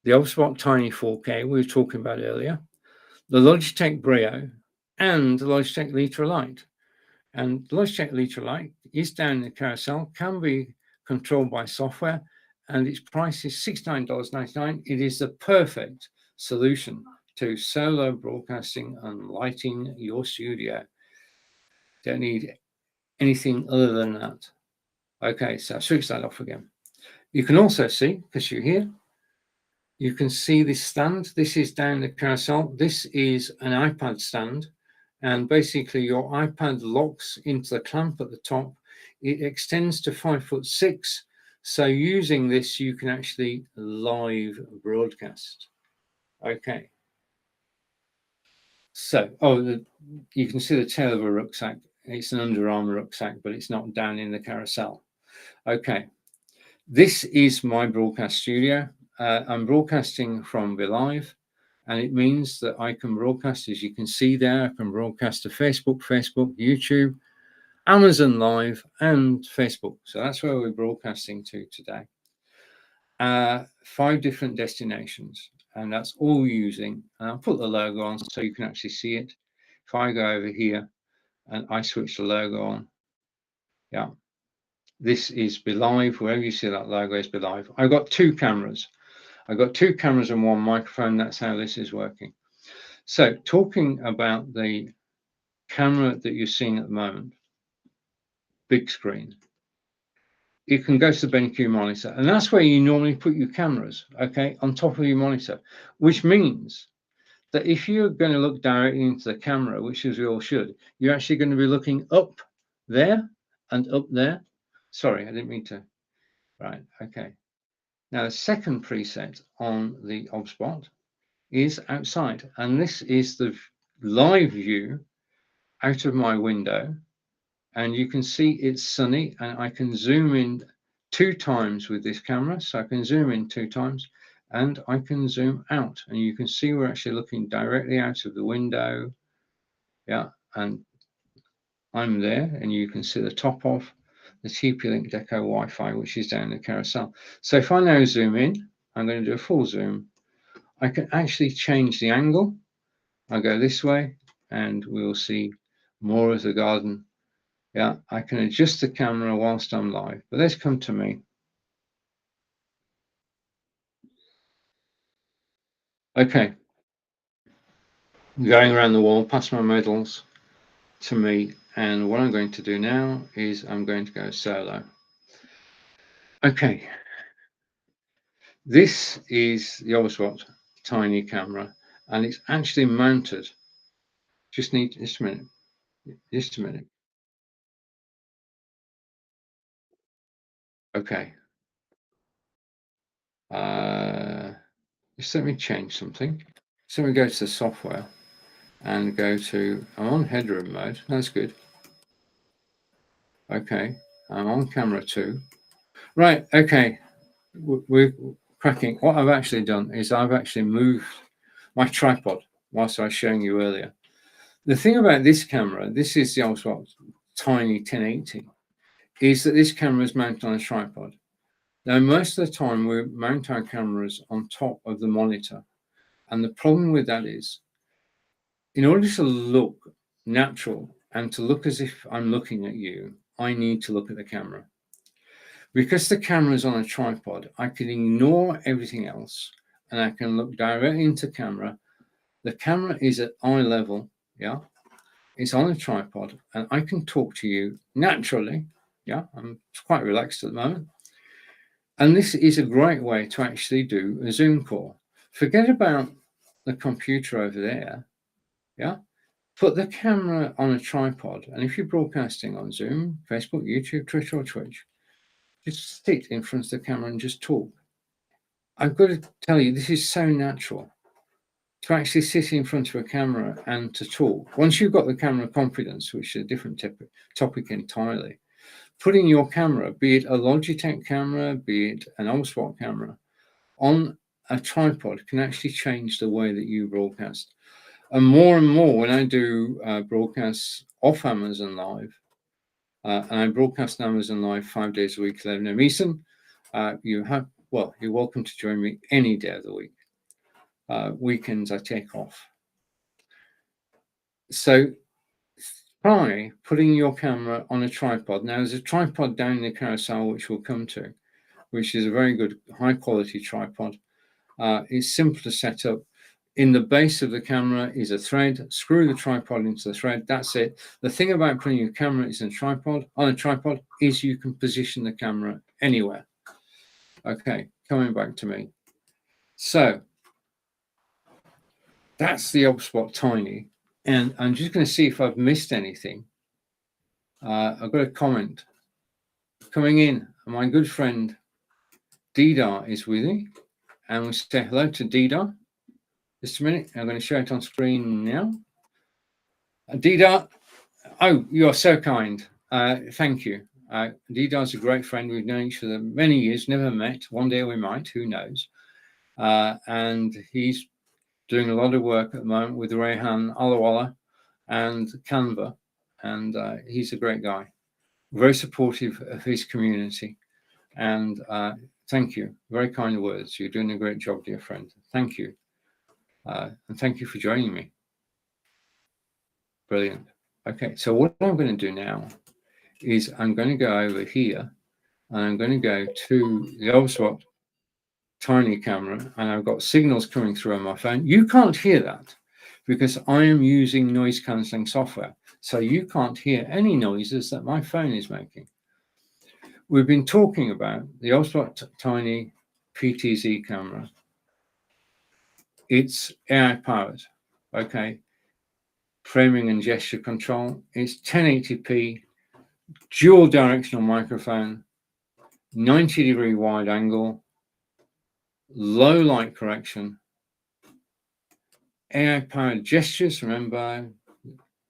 the OBSBot Tiny 4K we were talking about earlier, the Logitech Brio, and the Logitech Litra Lite. And the Logitech Litra Lite is down in the carousel, can be controlled by software, and its price is $69.99. It is the perfect solution to solo broadcasting and lighting your studio. Don't need anything other than that. Okay, so switch that off again. You can also see, because you're here, you can see this stand. This is down the carousel. This is an iPad stand. And basically your iPad locks into the clamp at the top. It extends to 5'6". So using this, you can actually live broadcast. Okay. So, you can see the tail of a rucksack. It's an Under Armour rucksack, but it's not down in the carousel. Okay. This is my broadcast studio. I'm broadcasting from BeLive, and it means that I can broadcast, as you can see there, I can broadcast to Facebook, YouTube, Amazon Live, and Facebook. So that's where we're broadcasting to today. 5 different destinations, and that's all using, and I'll put the logo on so you can actually see it. If I go over here and I switch the logo on, yeah, this is BeLive. Wherever you see that logo is BeLive. I've got 2 cameras. I've got 2 cameras and 1 microphone. That's how this is working. So talking about the camera that you're seeing at the moment, big screen, you can go to the BenQ monitor, and that's where you normally put your cameras, okay, on top of your monitor, which means that if you're going to look directly into the camera, which is we all should, you're actually going to be looking up there and up there. Sorry, I didn't mean to. Right, okay. Now the second preset on the OBSBot is outside, and this is the live view out of my window, and you can see it's sunny, and I can zoom in 2 times with this camera. So I can zoom in 2 times and I can zoom out, and you can see we're actually looking directly out of the window. Yeah, and I'm there, and you can see the top of the TP-Link Deco Wi-Fi, which is down the carousel. So if I now zoom in, I'm going to do a full zoom. I can actually change the angle. I go this way and we'll see more of the garden. Yeah, I can adjust the camera whilst I'm live, but let's come to me. Okay, going around the wall, pass my medals to me, and what I'm going to do now is I'm going to go solo. Okay, this is the OBSBot tiny camera, and it's actually mounted. Just a minute. Okay. Just let me change something. So we go to the software and go to, I'm on headroom mode. That's good. Okay. I'm on camera 2. Right. Okay. We're cracking. What I've actually done is I've actually moved my tripod whilst I was showing you earlier. The thing about this camera, this is the OBSBot Tiny 1080, is that this camera is mounted on a tripod. Now, most of the time we mount our cameras on top of the monitor. And the problem with that is, in order to look natural and to look as if I'm looking at you, I need to look at the camera. Because the camera is on a tripod, I can ignore everything else and I can look directly into camera. The camera is at eye level, yeah. It's on a tripod and I can talk to you naturally. Yeah, I'm quite relaxed at the moment. And this is a great way to actually do a Zoom call. Forget about the computer over there. Yeah. Put the camera on a tripod. And if you're broadcasting on Zoom, Facebook, YouTube, Twitter, or Twitch, just sit in front of the camera and just talk. I've got to tell you, this is so natural to actually sit in front of a camera and to talk. Once you've got the camera confidence, which is a different topic entirely, putting your camera, be it a Logitech camera, be it an OBSBot camera, on a tripod can actually change the way that you broadcast. And more, when I do broadcasts off Amazon Live, and I broadcast on Amazon Live 5 days a week, 11 a.m. Eastern, you're welcome to join me any day of the week. Weekends I take off. So try putting your camera on a tripod. Now there's a tripod down in the carousel which we'll come to, which is a very good high quality tripod. It's simple to set up. In the base of the camera is a thread. Screw the tripod into the thread. That's it. The thing about putting your camera on a tripod is you can position the camera anywhere. Okay, coming back to me. So that's the OBSBot Tiny. And I'm just going to see if I've missed anything. I've got a comment coming in. My good friend Didar is with me. And we'll say hello to Didar. Just a minute. I'm going to show it on screen now. Didar, oh, you're so kind. Thank you. Didar's a great friend. We've known each other many years, never met. One day we might, who knows. And he's doing a lot of work at the moment with Rehan Alawala and Canva. And he's a great guy, very supportive of his community. And thank you. Very kind words. You're doing a great job, dear friend. Thank you. And thank you for joining me. Brilliant. Okay, so what I'm going to do now is I'm going to go over here and I'm going to go to the OBSBot Tiny camera, and I've got signals coming through on my phone. You can't hear that because I am using noise cancelling software. So you can't hear any noises that my phone is making. We've been talking about the OBSBot Tiny PTZ camera. It's AI powered, okay? Framing and gesture control. It's 1080p, dual directional microphone, 90-degree wide angle, low light correction, AI powered gestures. Remember,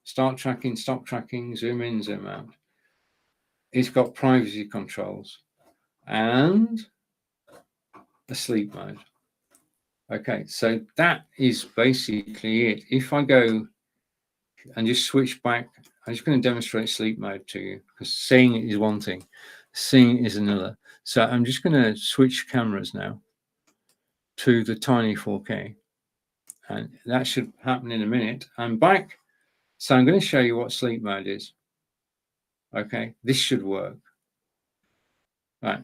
start tracking, stop tracking, zoom in, zoom out. It's got privacy controls and a sleep mode. Okay, so that is basically it. If I go and just switch back, I'm just going to demonstrate sleep mode to you because seeing it is one thing, seeing it is another. So I'm just going to switch cameras now to the Tiny 4K, and that should happen in a minute. I'm back. So I'm going to show you what sleep mode is. Okay, this should work. Right.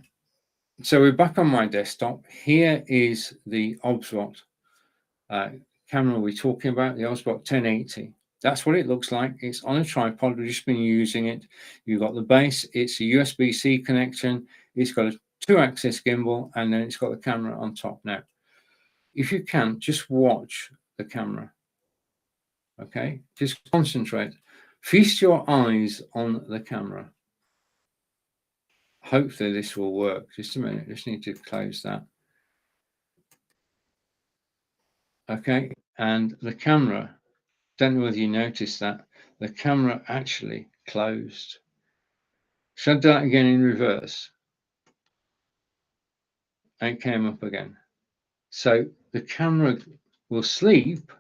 So we're back on my desktop. Here is the OBSBot camera we're talking about, the OBSBot 1080. That's what it looks like. It's on a tripod. We've just been using it. You've got the base. It's a USB-C connection. It's got a 2-axis gimbal, and then it's got the camera on top. Now, if you can, just watch the camera. Okay, just concentrate. Feast your eyes on the camera. Hopefully this will work. Just a minute. Just need to close that. Okay, and the camera, don't know whether you noticed that, the camera actually closed. Shut that again in reverse. And it came up again. So the camera will sleep.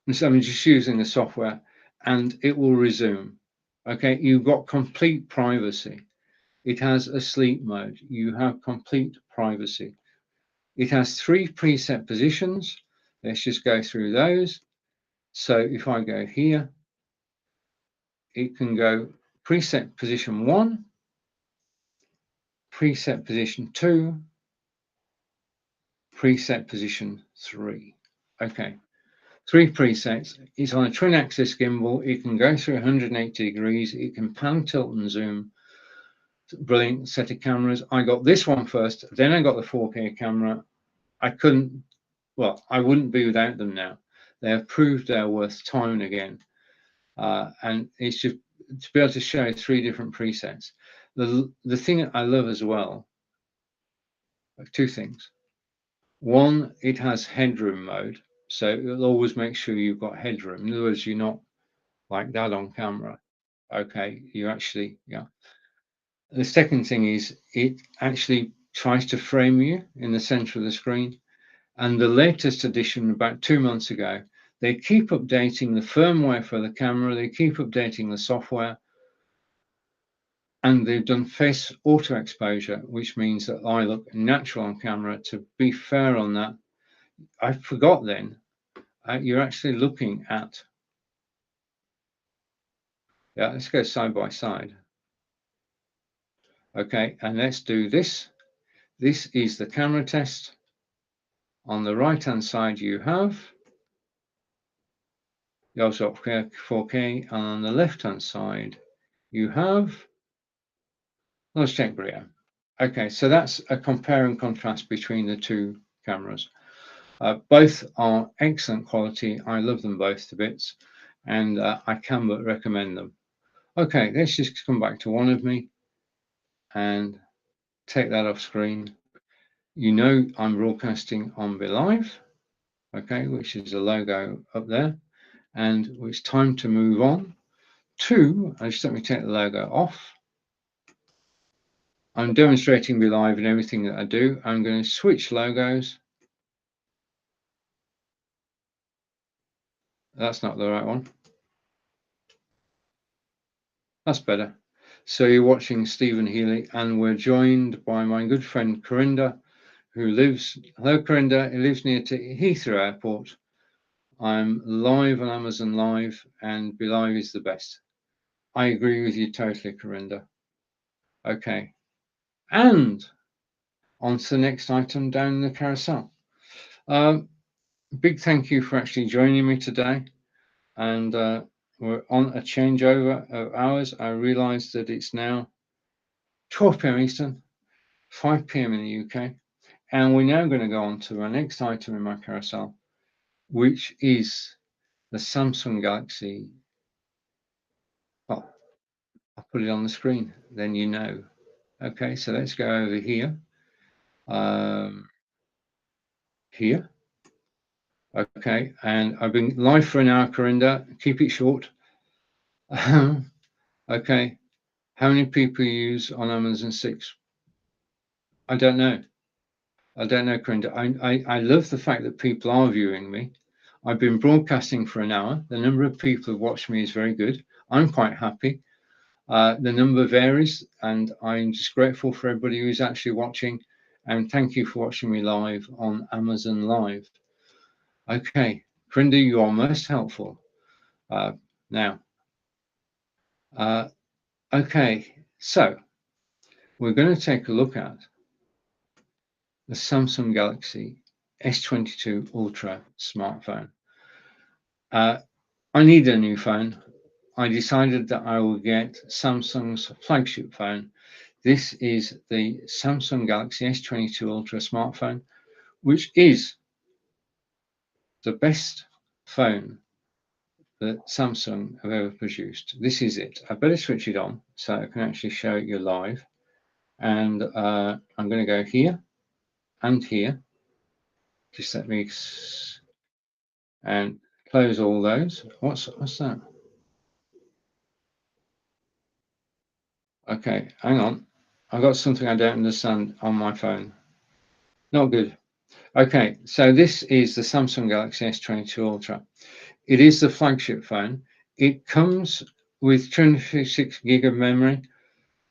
And so I'm just using the software and it will resume. Okay, you've got complete privacy. It has a sleep mode. You have complete privacy. It has 3 preset positions. Let's just go through those. So if I go here, it can go preset position 1, preset position 2, preset position 3. Okay, 3 presets. It's on a twin axis gimbal. It can go through 180 degrees. It can pan, tilt, and zoom. Brilliant set of cameras. I got this one first, then I got the 4K camera. I wouldn't be without them now. They have proved their worth time and again. And it's just to be able to show 3 different presets. The thing I love as well, 2 things. One, it has headroom mode, so it'll always make sure you've got headroom. In other words, you're not like that on camera. Okay, you actually, yeah. The second thing is it actually tries to frame you in the center of the screen. And the latest edition, about 2 months ago, they keep updating the firmware for the camera, they keep updating the software, and they've done face auto exposure, which means that I look natural on camera. To be fair on that, I forgot then, you're actually looking at, yeah, let's go side by side. Okay, and let's do this. This is the camera test. On the right-hand side, you have the OBSBot 4K, and on the left-hand side, you have, let's check Brio. Okay, so that's a compare and contrast between the two cameras. Both are excellent quality. I love them both to bits, and I can but recommend them. Okay, let's just come back to one of me and take that off screen. You know I'm broadcasting on BeLive, okay, which is a logo up there, and it's time to move on to, just let me take the logo off. I'm demonstrating BeLive in everything that I do. I'm going to switch logos. That's not the right one. That's better. So you're watching Stephen Healy, and we're joined by my good friend Corinda, who lives, hello Corinda, who lives near to Heathrow Airport. I'm live on Amazon Live, and BeLive is the best. I agree with you totally, Corinda. Okay, and on to the next item down the carousel. Big thank you for actually joining me today. And we're on a changeover of hours. I realized that it's now 12 p.m. Eastern, 5 p.m. in the UK. And we're now going to go on to our next item in my carousel, which is the Samsung Galaxy. Oh, I'll put it on the screen, then you know. Okay, so let's go over here. Here. Okay, and I've been live for an hour, Corinda. Keep it short. Okay, how many people use on Amazon 6? I don't know. I don't know, Corinda. I love the fact that people are viewing me. I've been broadcasting for an hour. The number of people who watch me is very good. I'm quite happy. The number varies, and I'm just grateful for everybody who's actually watching. And thank you for watching me live on Amazon Live. Okay, Corinda, you are most helpful. Now, okay, so we're going to take a look at the Samsung Galaxy S22 Ultra smartphone. I need a new phone. I decided that I will get Samsung's flagship phone. This is the Samsung Galaxy S22 Ultra smartphone, which is the best phone that Samsung have ever produced. This is it. I better switch it on so I can actually show you live. And I'm going to go here and here. Just let me and close all those. What's that? Okay, hang on. I've got something I don't understand on my phone. Not good. Okay, so this is the Samsung Galaxy S22 Ultra. It is the flagship phone. It comes with 256 gig of memory,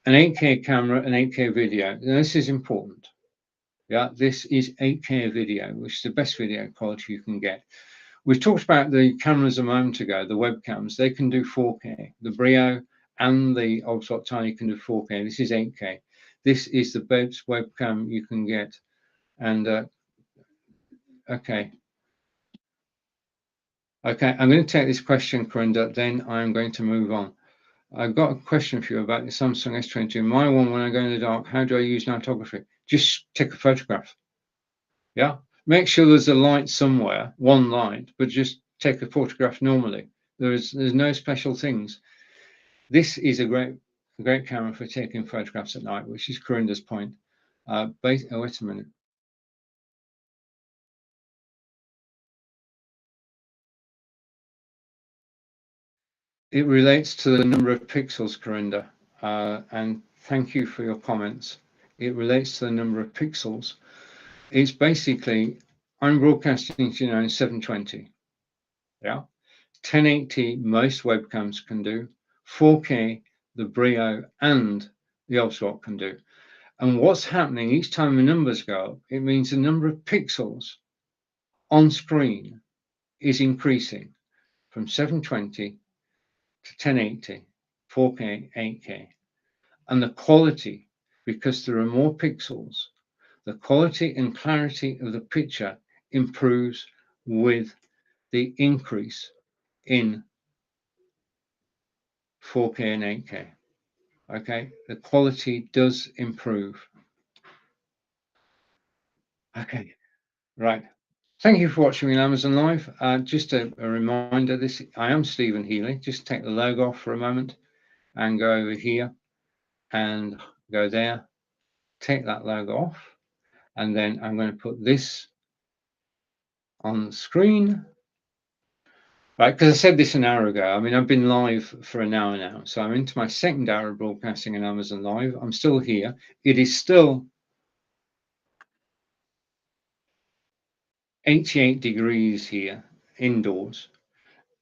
an 8K camera, and 8K video. Now, this is important. Yeah, this is 8K video, which is the best video quality you can get. We talked about the cameras a moment ago, the webcams. They can do 4K. The Brio and the Ultra Tiny can do 4K. This is 8K. This is the best webcam you can get. And okay. Okay, I'm going to take this question, Corinda, then I'm going to move on. I've got a question for you about the Samsung S22. My one, when I go in the dark, how do I use night photography? Just take a photograph. Yeah, make sure there's a light somewhere, one light, but just take a photograph normally. There's no special things. This is a great camera for taking photographs at night, which is Corinda's point. Oh, wait a minute. It relates to the number of pixels, Corinda, and thank you for your comments. It relates to the number of pixels. It's basically, I'm broadcasting to you now in 720. Yeah, 1080 most webcams can do, 4K the Brio and the Ultra can do. And what's happening each time the numbers go up, it means the number of pixels on screen is increasing from 720 to 1080, 4K, 8K. And the quality, because there are more pixels, the quality and clarity of the picture improves with the increase in 4K and 8K. Okay, the quality does improve. Okay, right. Thank you for watching me on Amazon Live. Just a reminder, I am Stephen Healy. Just take the logo off for a moment and go over here and go there. Take that logo off, and then I'm going to put this on the screen. Right, because I said this an hour ago. I mean, I've been live for an hour now, so I'm into my second hour of broadcasting on Amazon Live. I'm still here. It is still 88 degrees here indoors.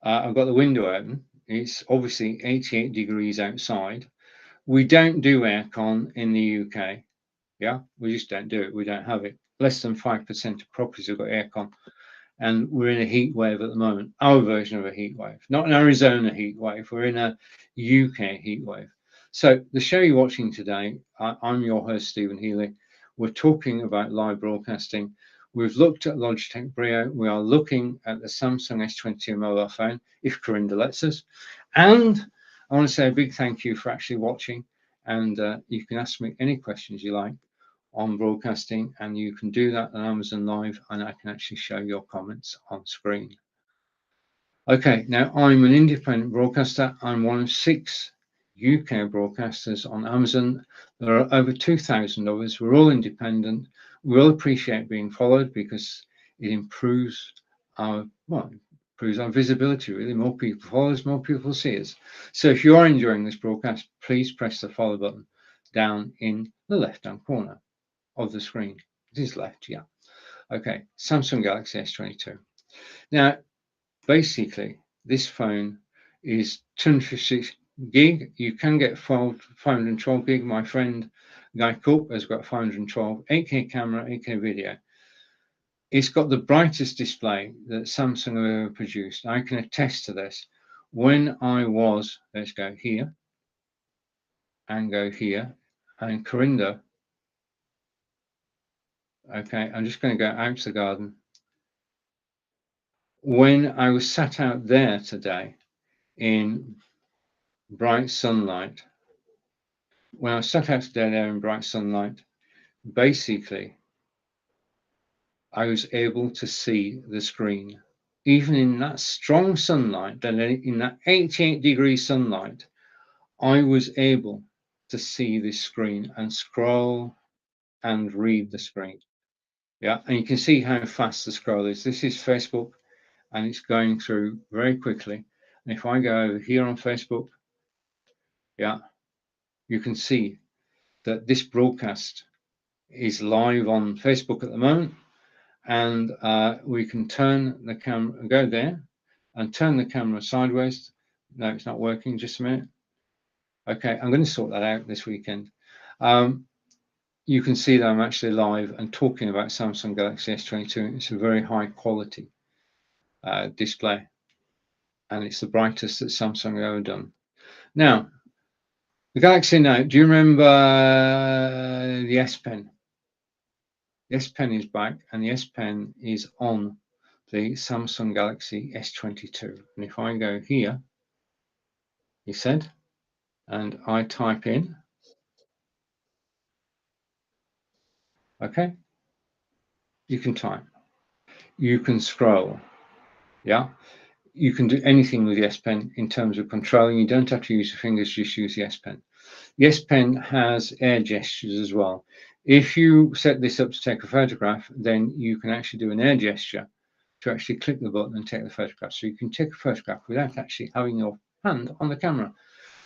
I've got the window open. It's obviously 88 degrees outside. We don't do aircon in the UK. Yeah, we just don't do it. We don't have it. Less than 5% of properties have got aircon. And we're in a heat wave at the moment, our version of a heat wave, not an Arizona heat wave. We're in a UK heat wave. So the show you're watching today, I'm your host, Stephen Healy. We're talking about live broadcasting. We've looked at Logitech Brio. We are looking at the Samsung S22 mobile phone, if Corinda lets us. And I want to say a big thank you for actually watching. And you can ask me any questions you like on broadcasting, and you can do that on Amazon Live, and I can actually show your comments on screen. Okay, now I'm an independent broadcaster. I'm one of 6 UK broadcasters on Amazon. There are over 2,000 of us. We're all independent. We all appreciate being followed because it improves our visibility, really. More people follow us, more people see us. So if you are enjoying this broadcast, please press the follow button down in the left-hand corner of the screen. It is left, yeah. Okay, Samsung Galaxy S22. Now, basically, this phone is 256 gig. You can get 512 gig. My friend Guy Cook has got 512, 8K camera, 8K video. It's got the brightest display that Samsung have ever produced. I can attest to this. When I was, let's go here and go here, and Corinda. Okay, I'm just going to go out to the garden. When I was sat out there today in bright sunlight, basically, I was able to see the screen. Even in that strong sunlight, in that 88-degree sunlight, I was able to see this screen and scroll and read the screen. Yeah, and you can see how fast the scroll is. This is Facebook, and it's going through very quickly. And if I go over here on Facebook, yeah, you can see that this broadcast is live on Facebook at the moment, and we can turn the camera, go there and turn the camera sideways. No, it's not working. Just a minute. Okay, I'm going to sort that out this weekend. You can see that I'm actually live and talking about Samsung Galaxy S22. It's a very high quality display, and it's the brightest that Samsung have ever done. Now, the Galaxy Note, do you remember the S Pen? The S Pen is back, and the S Pen is on the Samsung Galaxy S22. And if I go here, he said, and I type in, okay, you can type, you can scroll, yeah, you can do anything with the S Pen in terms of controlling. You don't have to use your fingers, just use the S Pen. The S Pen has air gestures as well. If you set this up to take a photograph, then you can actually do an air gesture to actually click the button and take the photograph. So you can take a photograph without actually having your hand on the camera,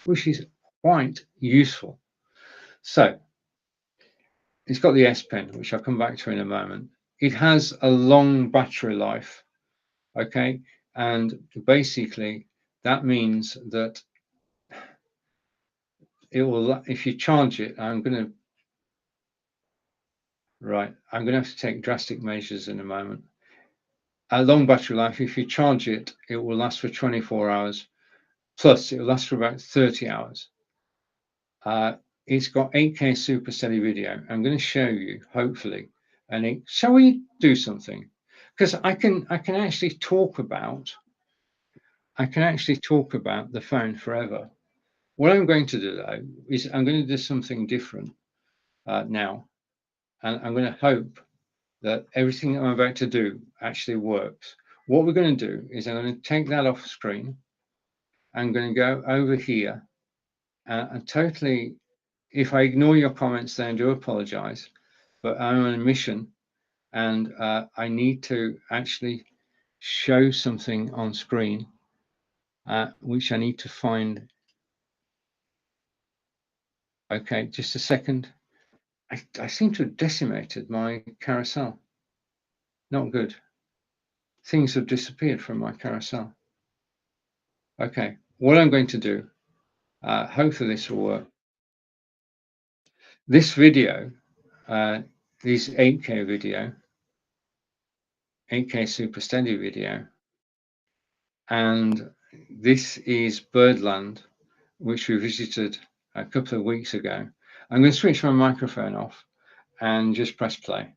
which is quite useful. So it's got the S Pen, which I'll come back to in a moment. It has a long battery life, okay? And basically that means that it will, if you charge it, I'm going to have to take drastic measures in a moment. A long battery life, if you charge it, it will last for 24 hours. Plus, it will last for about 30 hours. It's got 8K super steady video. I'm going to show you, hopefully. And shall we do something? Because I can actually talk about the phone forever. What I'm going to do though is I'm going to do something different now, and I'm going to hope that everything I'm about to do actually works. What we're going to do is I'm going to take that off screen. I'm going to go over here and totally, if I ignore your comments, then I do apologize, but I'm on a mission and I need to actually show something on screen, which I need to find. Okay, just a second. I seem to have decimated my carousel. Not good. Things have disappeared from my carousel. Okay, what I'm going to do, hopefully this will work. This video is 8K video, 8K Super Steady video, and this is Birdland, which we visited a couple of weeks ago. I'm going to switch my microphone off and just press play.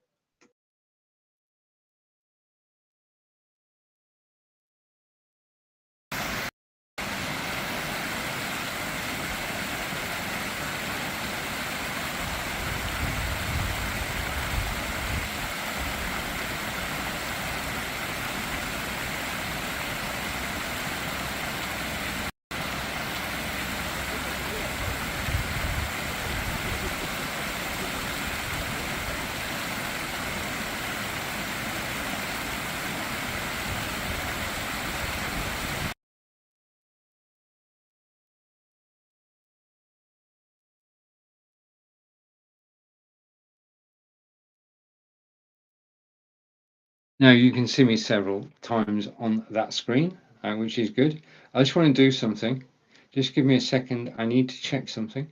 Now you can see me several times on that screen, which is good. I just want to do something. Just give me a second. I need to check something.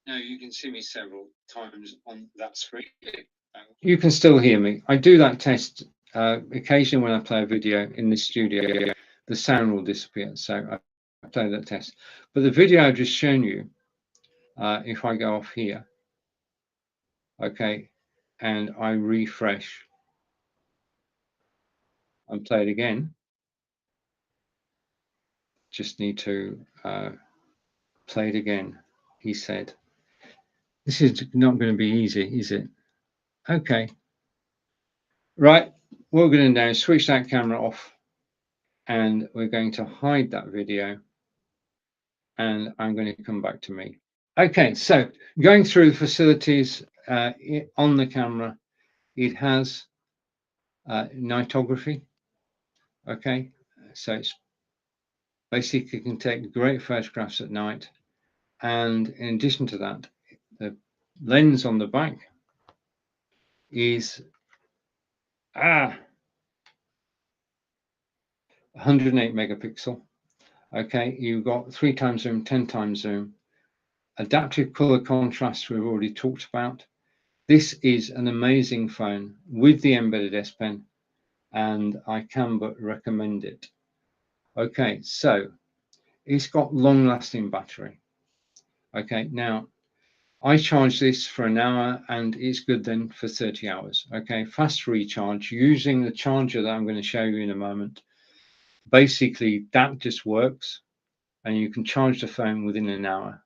Now you can see me several times on that screen. You can still hear me. I do that test occasionally when I play a video in the studio. The sound will disappear, so I play that test. But the video I've just shown you, if I go off here, okay, and I refresh and play it again, just need to play it again, he said. This is not going to be easy, is it? Okay. Right, what we're going to do is switch that camera off and we're going to hide that video and I'm going to come back to me. Okay, so going through the facilities on the camera, it has nightography. Okay, so it's basically can take great photographs at night. And in addition to that, the lens on the back is 108 megapixel. Okay, you've got 3 times zoom, 10 times zoom. Adaptive color contrast we've already talked about. This is an amazing phone with the embedded S Pen, and I can but recommend it. Okay, so it's got long-lasting battery. Okay, now I charge this for an hour and it's good then for 30 hours. Okay, fast recharge using the charger that I'm going to show you in a moment. Basically, that just works and you can charge the phone within an hour.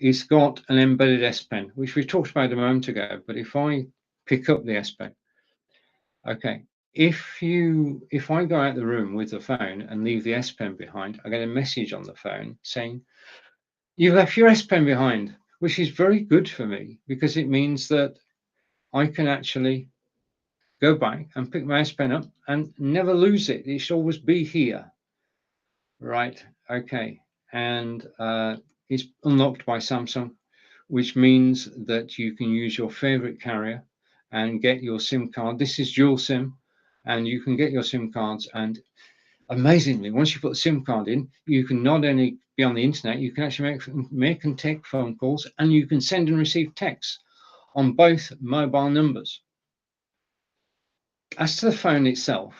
It's got an embedded S Pen, which we talked about a moment ago, but if I pick up the S Pen, okay, if I go out the room with the phone and leave the S Pen behind, I get a message on the phone saying, "You've left your S Pen behind," which is very good for me because it means that I can actually go back and pick my S Pen up and never lose it. It should always be here. Right, okay, and it's unlocked by Samsung, which means that you can use your favorite carrier and get your SIM card. This is dual SIM, and you can get your SIM cards. And amazingly, once you put the SIM card in, you can not only be on the internet, you can actually make and take phone calls, and you can send and receive texts on both mobile numbers. As to the phone itself,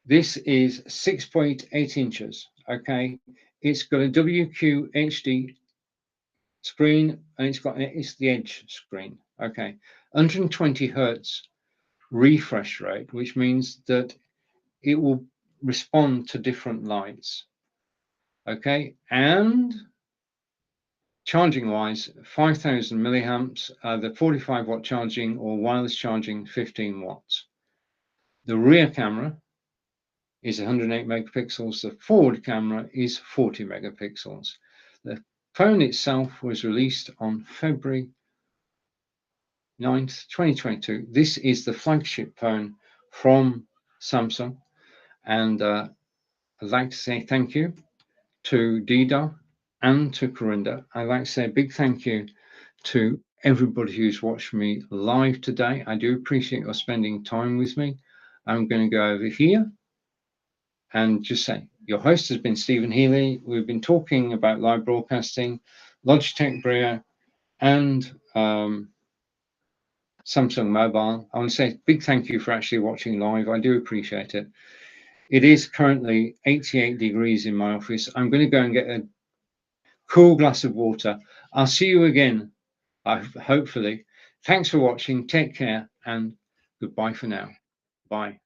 this is 6.8 inches. Okay, it's got a WQHD screen and it's the edge screen. Okay, 120 hertz refresh rate, which means that it will respond to different lights. Okay, and charging wise, 5,000 milliamps, the 45-watt charging or wireless charging, 15 watts. The rear camera is 108 megapixels. The forward camera is 40 megapixels. The phone itself was released on February 9th, 2022. This is the flagship phone from Samsung. And I'd like to say thank you to Dida and to Corinda. I'd like to say a big thank you to everybody who's watched me live today. I do appreciate your spending time with me. I'm going to go over here and just say, your host has been Stephen Healy. We've been talking about live broadcasting, Logitech Brio, and Samsung Mobile. I want to say a big thank you for actually watching live. I do appreciate it. It is currently 88 degrees in my office. I'm going to go and get a cool glass of water. I'll see you again, hopefully. Thanks for watching. Take care and goodbye for now. Bye.